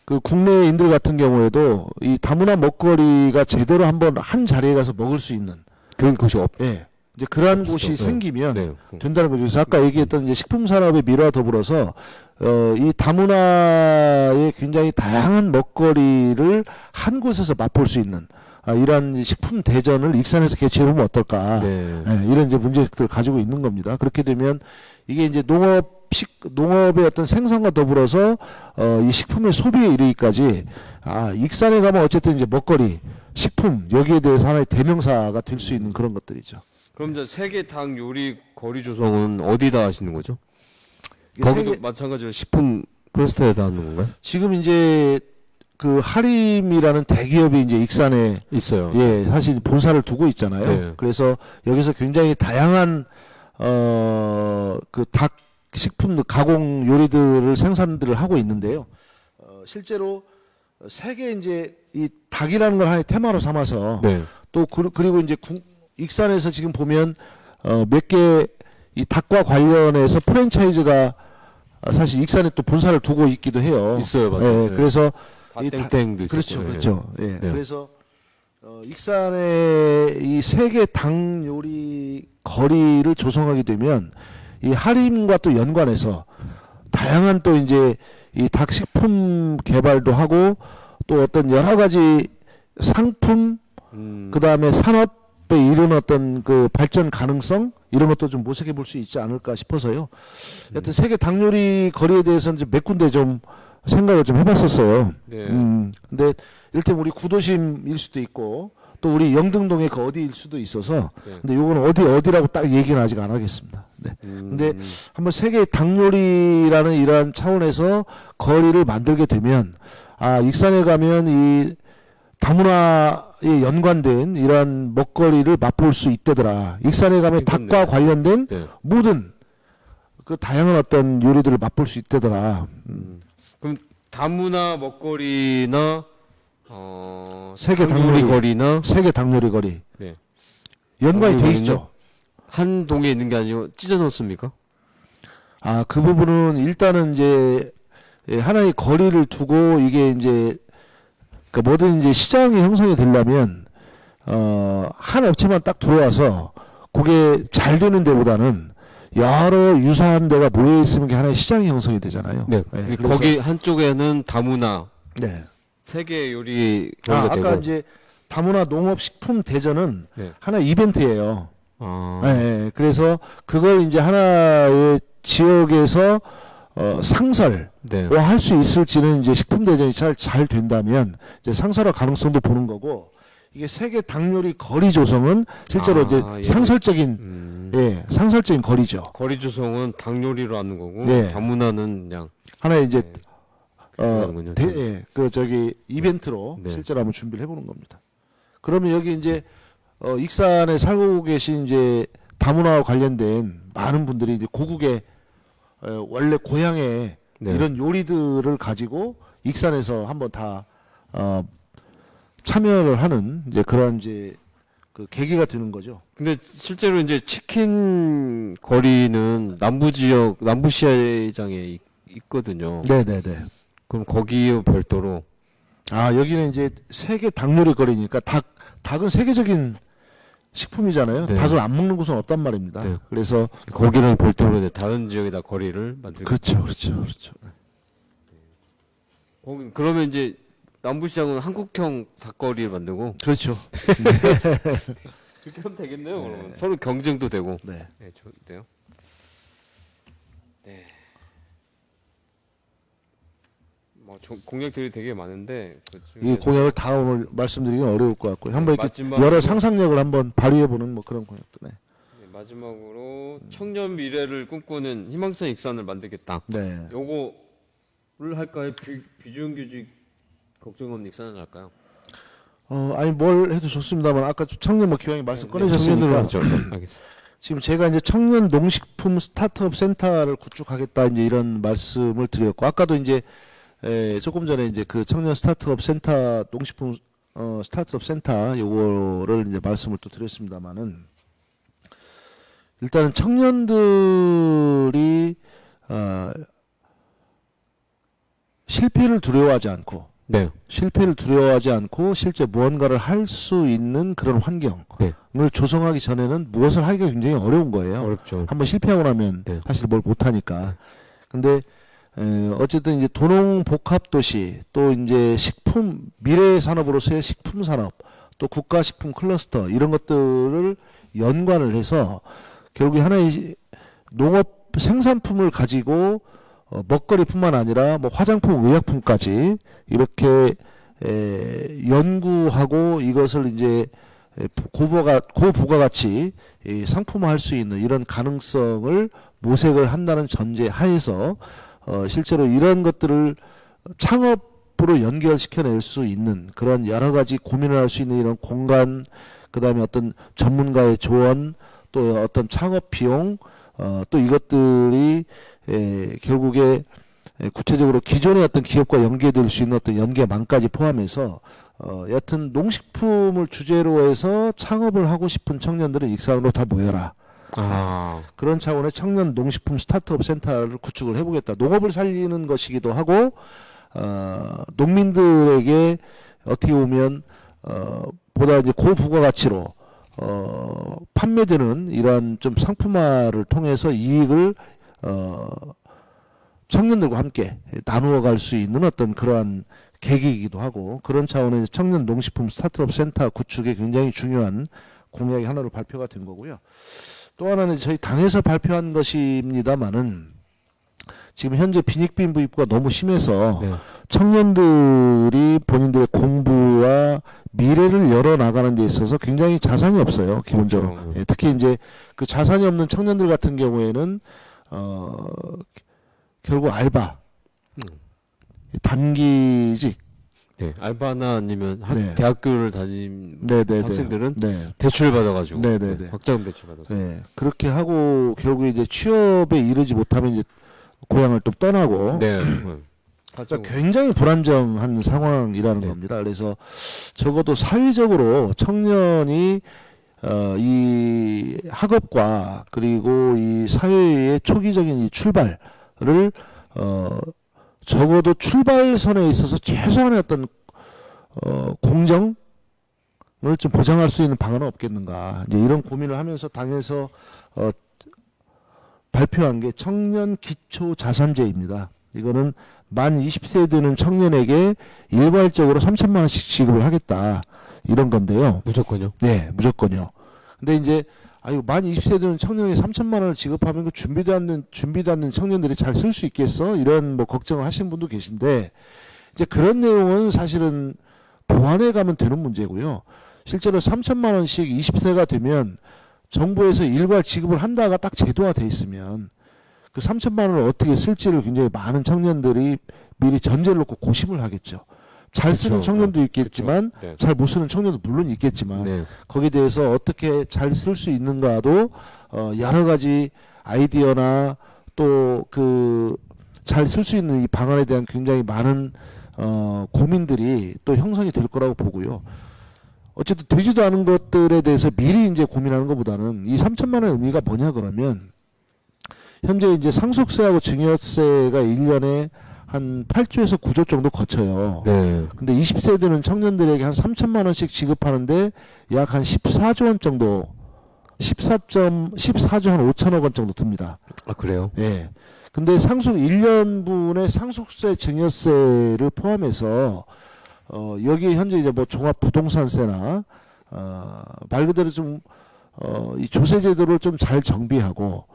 그 국내인들 같은 경우에도 이 다문화 먹거리가 제대로 한번 한 자리에 가서 먹을 수 있는 그런 곳이 없. 예. 이제 그러한 없죠. 곳이 네. 생기면 네. 된다는 거죠. 그래서 아까 얘기했던 이제 식품 산업의 미래와 더불어서 이 다문화의 굉장히 다양한 먹거리를 한 곳에서 맛볼 수 있는 이러한 식품 대전을 익산에서 개최해보면 어떨까? 네. 예, 이런 이제 문제들을 가지고 있는 겁니다. 그렇게 되면 이게 이제 농업의 어떤 생산과 더불어서 이 식품의 소비에 이르기까지 익산에 가면 어쨌든 이제 먹거리, 식품 여기에 대해서 하나의 대명사가 될 수 있는 그런 것들이죠. 그럼 이제 세계 닭 요리 거리 조성은 어디다 하시는 거죠? 이게 거기도 마찬가지로 식품 클러스터에다 하는 건가요? 지금 이제 그 하림이라는 대기업이 이제 익산에 있어요. 예 사실 본사를 두고 있잖아요. 네. 그래서 여기서 굉장히 다양한 그 닭 식품 가공 요리들을 생산들을 하고 있는데요. 실제로 세계 이제 이 닭이라는 걸 하나의 테마로 삼아서 네. 또 그리고 이제 익산에서 지금 보면 몇 개 이 닭과 관련해서 프랜차이즈가 사실 익산에 또 본사를 두고 있기도 해요. 있어요, 맞아요. 예, 네. 그래서 땡땡도 있었고. 그렇죠, 네. 그렇죠. 예, 네. 그래서 익산의 이 세계 닭 요리 거리를 조성하게 되면 이 하림과 또 연관해서 다양한 또 이제 이 닭 식품 개발도 하고 또 어떤 여러 가지 상품 그 다음에 산업에 이른 어떤 그 발전 가능성 이런 것도 좀 모색해 볼 수 있지 않을까 싶어서요. 여튼 세계 닭 요리 거리에 대해서는 이제 몇 군데 좀 생각을 좀 해봤었어요. 네. 근데 이를테면 우리 구도심일 수도 있고 또 우리 영등동의 그 어디일 수도 있어서 네. 근데 요거는 어디라고 딱 얘기는 아직 안 하겠습니다. 네. 근데 한번 세계 닭 요리라는 이러한 차원에서 거리를 만들게 되면 익산에 가면 이 다문화에 연관된 이러한 먹거리를 맛볼 수 있다더라. 익산에 가면 괜찮네요. 닭과 관련된 네. 모든 그 다양한 어떤 요리들을 맛볼 수 있다더라. 그럼 다문화 먹거리나 세계 닭요리 닭요리 거리나 세계 닭요리 거리 네. 연관이 돼 닭요리는 있죠. 한 동에 있는 게 아니고 찢어 놓습니까? 그 부분은 일단은 이제 하나의 거리를 두고 이게 이제 그 뭐든 이제 시장이 형성이 되려면 한 업체만 딱 들어와서 그게 잘 되는 데보다는 여러 유사한 데가 모여 있으면 게 하나의 시장이 형성이 되잖아요. 네. 그래서- 거기 한쪽에는 다문화 네. 세계 요리 거리가 아까 되고. 이제 다문화 농업식품 대전은 네. 하나의 이벤트예요. 아. 네, 그래서 그걸 이제 하나의 지역에서 상설 네. 할 수 있을지는 이제 식품 대전이 잘 된다면 이제 상설화 가능성도 보는 거고 이게 세계 닭요리 거리 조성은 실제로 이제 예. 상설적인 상설적인 거리죠. 거리 조성은 닭 요리로 하는 거고 네. 다문화는 그냥 하나의 이제 네. 그렇게 하는군요. 그 저기 이벤트로 네. 실제로 한번 준비를 해보는 겁니다. 그러면 여기 이제 익산에 살고 계신 이제 다문화와 관련된 많은 분들이 이제 고국의 원래 고향의 네. 이런 요리들을 가지고 익산에서 한번 다 참여를 하는 이제 그런 이제 그 계기가 되는 거죠. 근데 실제로 이제 치킨 거리는 남부 지역 남부 시장에 있거든요. 네네네. 그럼 거기에 별도로 여기는 이제 세계 닭요리 거리니까 닭은 세계적인 식품이잖아요. 네. 닭을 안 먹는 곳은 없단 말입니다. 네. 그래서 거기는 별도로 이제 다른 지역에다 거리를 만들고. 그렇죠. 거기 그러면 이제 남부 시장은 한국형 닭거리를 만들고 그렇죠. 그렇게 하면 되겠네요. 그러면 서로 경쟁도 되고. 네. 네, 좋은데요. 네. 뭐 공약들이 되게 많은데 그 이 중에서 공약을 다 오늘 말씀드리긴 어려울 것 같고요. 한번 이렇게 마지막으로- 여러 상상력을 한번 발휘해보는 뭐 그런 공약도 네. 네, 마지막으로 청년 미래를 꿈꾸는 희망찬 익산을 만들겠다. 네. 요거를 할까요? 비준규직 걱정 없는 익산을 할까요? 아니 뭘 해도 좋습니다만 아까 청년 뭐 기왕에 말씀 청년으로 꺼내셨으니까 하죠. 네, 알겠습니다. 지금 제가 이제 청년 농식품 스타트업 센터를 구축하겠다 이제 이런 말씀을 드렸고 아까도 이제 조금 전에 이제 그 청년 스타트업 센터 농식품 스타트업 센터 요거를 이제 말씀을 또 드렸습니다만은 일단은 청년들이 실패를 두려워하지 않고 네. 실제 무언가를 할 수 있는 그런 환경을 네. 조성하기 전에는 무엇을 하기가 굉장히 어려운 거예요. 어렵죠. 한번 실패하고 나면 네. 사실 뭘 못하니까. 근데 어쨌든 이제 도농 복합 도시 또 이제 식품 미래 산업으로서의 식품 산업 또 국가 식품 클러스터 이런 것들을 연관을 해서 결국에 하나의 농업 생산품을 가지고 먹거리뿐만 아니라 뭐 화장품, 의약품까지 이렇게 연구하고 이것을 이제 고부가가치 상품화할 수 있는 이런 가능성을 모색을 한다는 전제 하에서 실제로 이런 것들을 창업으로 연결시켜낼 수 있는 그런 여러 가지 고민을 할 수 있는 이런 공간, 그 다음에 어떤 전문가의 조언, 또 어떤 창업 비용, 또 이것들이 결국에 구체적으로 기존의 어떤 기업과 연계될 수 있는 어떤 연계망까지 포함해서 여튼 농식품을 주제로 해서 창업을 하고 싶은 청년들은 익산으로 다 모여라. 그런 차원의 청년 농식품 스타트업 센터를 구축을 해보겠다. 농업을 살리는 것이기도 하고 농민들에게 어떻게 보면 보다 이제 고부가가치로 판매되는 이러한 좀 상품화를 통해서 이익을 청년들과 함께 나누어 갈 수 있는 어떤 그러한 계기이기도 하고 그런 차원의 청년 농식품 스타트업 센터 구축에 굉장히 중요한 공약의 하나로 발표가 된 거고요. 또 하나는 저희 당에서 발표한 것입니다만은 지금 현재 빈익빈부익부가 너무 심해서 네. 청년들이 본인들의 공부와 미래를 열어나가는 데 있어서 굉장히 자산이 없어요. 기본적으로. 그렇죠. 예, 특히 이제 그 자산이 없는 청년들 같은 경우에는 결국 알바, 단기직 네, 알바나 아니면 네. 대학교를 다닌 네네네. 학생들은 네. 대출을 받아가지고 네네네. 네, 학자금 대출 받아서 네. 그렇게 하고 결국에 이제 취업에 이르지 못하면 이제 고향을 또 떠나고 네. 그러니까 굉장히 불안정한 상황이라는 네. 겁니다. 그래서 적어도 사회적으로 청년이 이 학업과 그리고 이 사회의 초기적인 이 출발을 적어도 출발선에 있어서 최소한의 어떤 공정을 좀 보장할 수 있는 방안은 없겠는가. 이제 이런 고민을 하면서 당에서 발표한 게 청년 기초 자산제입니다. 이거는 만 20세 되는 청년에게 일괄적으로 3천만 원씩 지급을 하겠다. 이런 건데요. 무조건요? 네, 무조건요. 근데 이제 만 20세 되는 청년에게 3천만 원을 지급하면 그 준비도 않는 청년들이 잘 쓸 수 있겠어? 이런 뭐 걱정을 하시는 분도 계신데 이제 그런 내용은 사실은 보완해 가면 되는 문제고요. 실제로 3천만 원씩 20세가 되면 정부에서 일괄 지급을 한다가 딱 제도화돼 있으면 그 3천만 원을 어떻게 쓸지를 굉장히 많은 청년들이 미리 전제를 놓고 고심을 하겠죠. 잘 쓰는 그쵸. 청년도 있겠지만 네. 잘 못 쓰는 청년도 물론 있겠지만 네. 거기에 대해서 어떻게 잘 쓸 수 있는가도 여러 가지 아이디어나 또 그 잘 쓸 수 있는 이 방안에 대한 굉장히 많은 고민들이 또 형성이 될 거라고 보고요. 어쨌든 되지도 않은 것들에 대해서 미리 이제 고민하는 것보다는 이 3천만 원 의미가 뭐냐 그러면 현재 이제 상속세하고 증여세가 1년에 한 8조에서 9조 정도 거쳐요. 네. 근데 20세 되는 청년들에게 한 3천만 원씩 지급하는데 약 한 14조 원 정도 14조 한 5천억 원 정도 듭니다. 아, 그래요? 예. 근데 1년분의 상속세 증여세를 포함해서 여기에 현재 이제 뭐 종합부동산세나 말 그대로 좀 이 조세 제도를 좀 잘 정비하고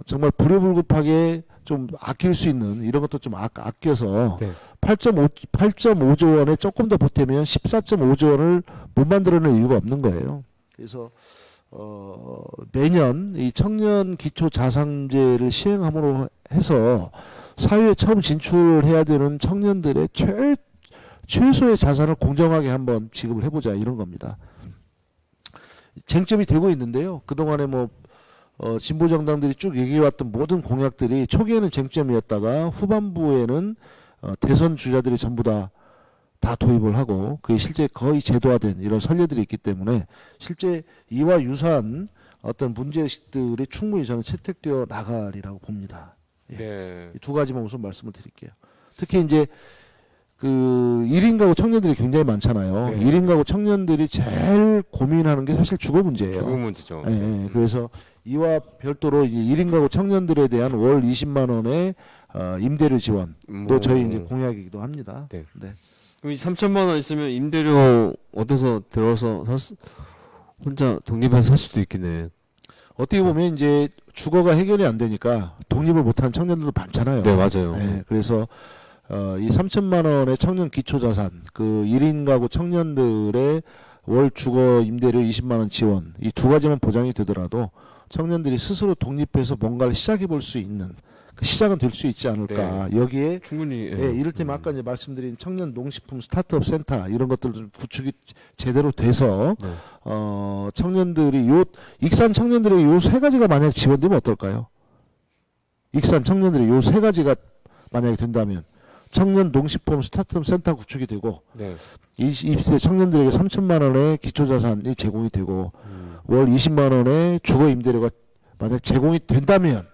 정말 불효불급하게 좀 아낄 수 있는 이런 것도 좀 아껴서 네. 8.5조 원에 조금 더 보태면 14.5조 원을 못 만들어낼 이유가 없는 거예요. 그래서 매년 이 청년 기초 자산제를 시행함으로 해서 사회에 처음 진출해야 되는 청년들의 최소의 자산을 공정하게 한번 지급을 해보자 이런 겁니다. 쟁점이 되고 있는데요. 그동안에 뭐 진보 정당들이 쭉 얘기해왔던 모든 공약들이 초기에는 쟁점이었다가 후반부에는 대선 주자들이 전부 다 도입을 하고 그게 실제 거의 제도화된 이런 선례들이 있기 때문에 실제 이와 유사한 어떤 문제의식들이 충분히 저는 채택되어 나가리라고 봅니다. 예. 네. 이 두 가지만 우선 말씀을 드릴게요. 특히 이제 그 1인 가구 청년들이 굉장히 많잖아요. 네. 1인 가구 청년들이 제일 고민하는 게 사실 주거 문제예요. 주거 문제죠. 예, 예. 그래서 이와 별도로 이제 1인 가구 청년들에 대한 월 20만 원의 임대료 지원도 저희 이제 공약이기도 합니다. 네. 네. 그럼 이 3천만 원 있으면 임대료 얻어서 들어서 혼자 독립해서 살 수도 있겠네. 어떻게 보면 이제 주거가 해결이 안 되니까 독립을 못하는 청년들도 많잖아요. 네, 맞아요. 네, 그래서 이 3천만 원의 청년 기초자산, 그 1인 가구 청년들의 월 주거 임대료 20만 원 지원, 이 두 가지만 보장이 되더라도 청년들이 스스로 독립해서 뭔가를 시작해 볼 수 있는 그 시작은 될 수 있지 않을까. 여기에 충분히. 예, 이를테면 아까 이제 말씀드린 청년 농식품 스타트업 센터 이런 것들 좀 구축이 제대로 돼서 네. 청년들이 익산 청년들에게 요 세 가지가 만약 지원되면 어떨까요? 익산 청년들이 요 세 가지가 만약에 된다면 청년 농식품 스타트업 센터 구축이 되고 네. 20세 청년들에게 3천만 원의 기초자산이 제공이 되고 월 20만 원의 주거 임대료가 만약 제공이 된다면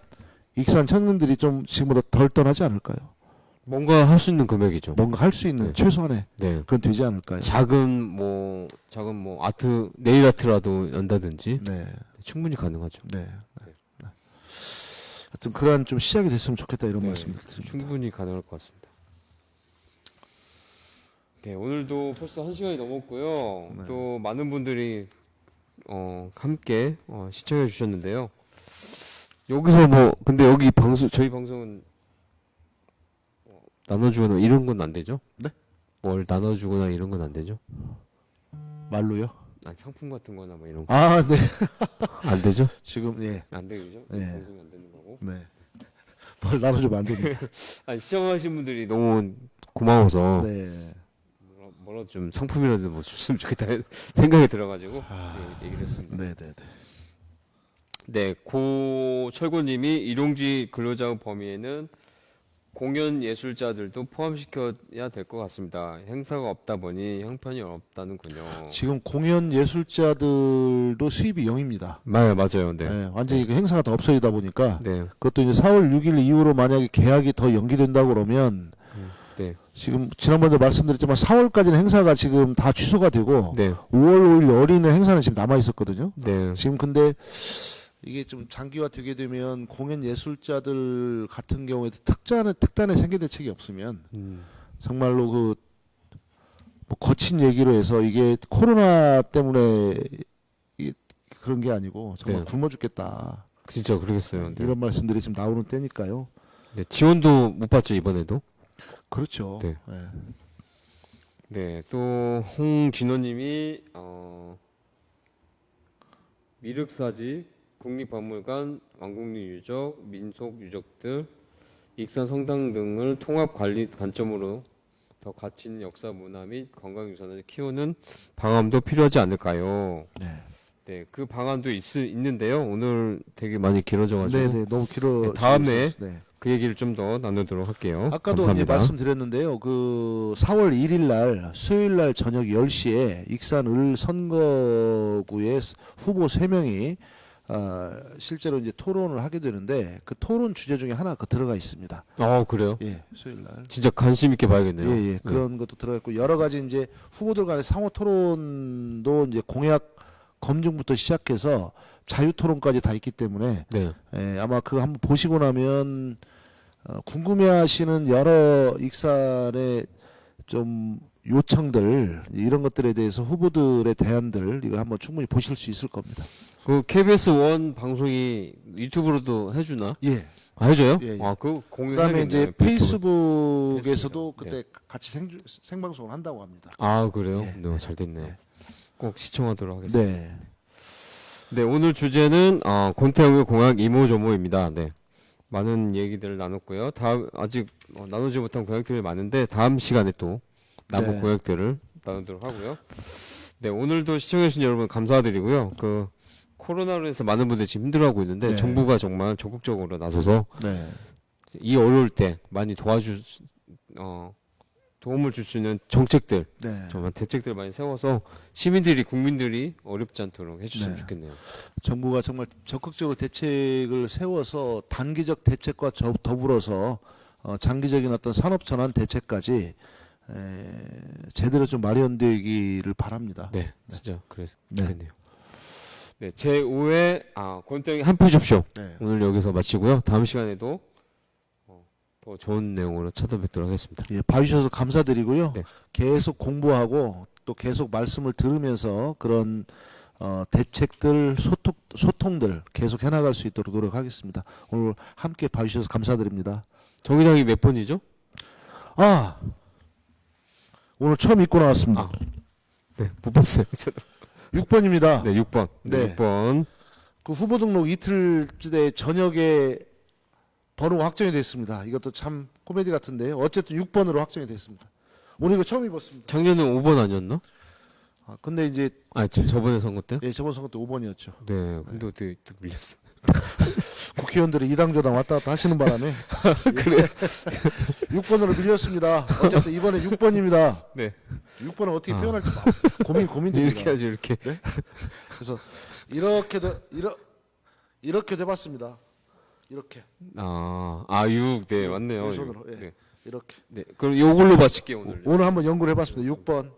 익산 청년들이 좀 지금보다 덜 떠나지 않을까요? 뭔가 할 수 있는 금액이죠. 뭔가 할 수 있는 네. 최소한의 네. 그건 되지 않을까요? 작은 뭐 아트 네일 아트라도 연다든지 네, 충분히 가능하죠. 네. 하여튼 그러한 좀 시작이 됐으면 좋겠다 이런 네, 말씀을 드립니다. 충분히 가능할 것 같습니다. 네, 오늘도 벌써 1시간이 넘었고요. 네. 또 많은 분들이 함께 시청해 주셨는데요. 여기서 뭐 근데 여기 저희 방송은 나눠주거나 이런 건 안 되죠? 네? 뭘 나눠주거나 이런 건 안 되죠? 말로요? 아니, 상품 같은 거나 뭐 이런 거 아, 네. 안 되죠? 지금 예, 안 되죠? 네. 방송이 안 되는 거고. 네. 뭘 나눠주면 안 됩니다. 아니, 시청하신 분들이 너무 고마워서 네. 뭐라도 좀 상품이라도 뭐 줬으면 좋겠다 생각이 들어가지고 얘기를 했습니다. 네네네. 네, 고철구님이 일용직 근로자의 범위에는 공연 예술자들도 포함시켜야 될 것 같습니다. 행사가 없다 보니 형편이 없다는군요. 지금 공연 예술자들도 수입이 0입니다. 맞아요. 네. 네, 완전히 그 행사가 다 없어지다 보니까 네. 그것도 이제 4월 6일 이후로 만약에 계약이 더 연기된다고 그러면 네. 지금 지난번에도 말씀드렸지만 4월까지는 행사가 지금 다 취소가 되고 네. 5월 5일 어린이 행사는 지금 남아 있었거든요. 네. 지금 근데 이게 좀 장기화되게 되면 공연 예술자들 같은 경우에도 특단의 생계 대책이 없으면 정말로 그 뭐 거친 얘기로 해서 이게 코로나 때문에 이게 그런 게 아니고 정말 네. 굶어 죽겠다. 진짜 그러겠어요. 네. 이런 말씀들이 지금 나오는 때니까요. 네, 지원도 못 받죠 이번에도. 그렇죠. 네. 네. 네, 또 홍진호님이 미륵사지, 국립박물관, 왕국리유적, 민속유적들, 익산 성당 등을 통합 관리 관점으로 더 가치 있는 역사 문화 및 관광유산을 키우는 방안도 필요하지 않을까요? 네. 네, 그 방안도 있는데요. 오늘 되게 많이 길어져가지고 네, 너무 길어. 네, 다음에 네. 그 얘기를 좀 더 나누도록 할게요. 아까도 이제 감사합니다. 말씀드렸는데요. 그 4월 1일 날 수요일 날 저녁 10시에 익산 을 선거구의 후보 3명이 실제로 이제 토론을 하게 되는데 그 토론 주제 중에 하나 그 들어가 있습니다. 그래요? 예, 수요일 날. 진짜 관심 있게 봐야겠네요. 예, 예. 그런 것도 들어가 있고 여러 가지 이제 후보들 간의 상호 토론도 이제 공약 검증부터 시작해서 자유 토론까지 다 있기 때문에 네. 예, 아마 그거 한번 보시고 나면 궁금해하시는 여러 익산의 좀 요청들 이런 것들에 대해서 후보들의 대안들 이걸 한번 충분히 보실 수 있을 겁니다. 그 KBS 원 방송이 유튜브로도 해주나? 예. 해줘요? 예, 예. 그 공유. 그다음에 이제 페이스북에서도 페이스북이요. 그때 같이 생방송을 한다고 합니다. 그래요? 예, 네, 잘 됐네. 네. 꼭 시청하도록 하겠습니다. 네. 네, 오늘 주제는 권태웅의 공약 이모저모입니다. 네, 많은 얘기들을 나눴고요. 다음 아직 나누지 못한 공약들이 많은데 다음 시간에 또 남은 네. 공약들을 나누도록 하고요. 네, 오늘도 시청해주신 여러분 감사드리고요. 그 코로나로 인해서 많은 분들이 지금 힘들어하고 있는데 네. 정부가 정말 적극적으로 나서서 네. 이 어려울 때 많이 도움을 줄 수 있는 정책들, 네. 정말 대책들 많이 세워서 시민들이 국민들이 어렵지 않도록 해주시면 네. 좋겠네요. 정부가 정말 적극적으로 대책을 세워서 단기적 대책과 더불어서 장기적인 어떤 산업 전환 대책까지 제대로 좀 마련되기를 바랍니다. 네, 진짜 그래서 네. 좋겠네요. 네, 제 5회 권태웅의 한표접쇼 네. 오늘 여기서 마치고요. 다음 시간에도 더 좋은 내용으로 찾아뵙도록 하겠습니다. 예, 봐주셔서 감사드리고요. 네. 계속 공부하고 또 계속 말씀을 들으면서 그런 대책들 소통들 계속 해나갈 수 있도록 노력하겠습니다. 오늘 함께 봐주셔서 감사드립니다. 정의당이 몇 번이죠? 오늘 처음 입고 나왔습니다. 네, 못 봤어요. 저도. 6번입니다. 네, 6번. 네, 네. 6번. 그 후보 등록 이틀째 저녁에 번호가 확정이 됐습니다. 이것도 참 코미디 같은데요. 어쨌든 6번으로 확정이 됐습니다. 오늘 이거 처음 입었습니다. 작년에 5번 아니었나? 근데 이제 저번에 선거 때? 저번 선거 때 5번이었죠. 네, 근데 어떻게 또 밀렸어? 국회의원들이 이당저당 왔다 갔다 하시는 바람에 그래. 6번으로 밀렸습니다. 어쨌든 이번에 6번입니다. 네. 6번은 어떻게 표현할지 고민됩니다. 이렇게 하죠, 이렇게. 네? 그래서 이렇게 돼봤습니다. 이렇게 6. 네, 맞네요. 왼손으로 육. 예. 네. 이렇게 네, 그럼 요걸로 마칠게요, 오늘. 오늘 한번 연구를 해봤습니다. 6번.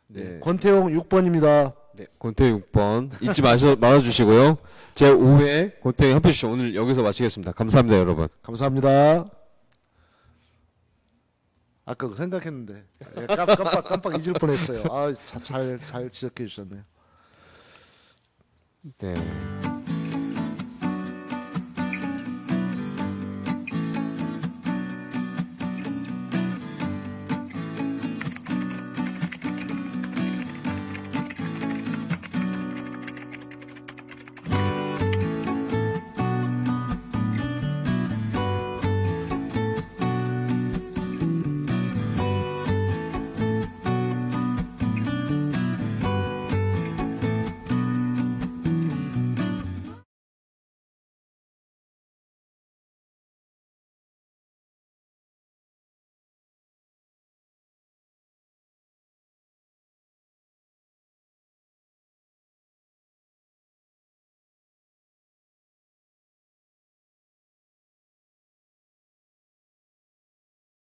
네. 권태용 6번입니다. 네, 권태웅 6번 잊지 말아주시고요. 제 5회 권태웅 한표쇼 오늘 여기서 마치겠습니다. 감사합니다, 여러분. 감사합니다. 아까 생각했는데 깜빡 잊을 뻔했어요. 잘 지적해 주셨네요. 네.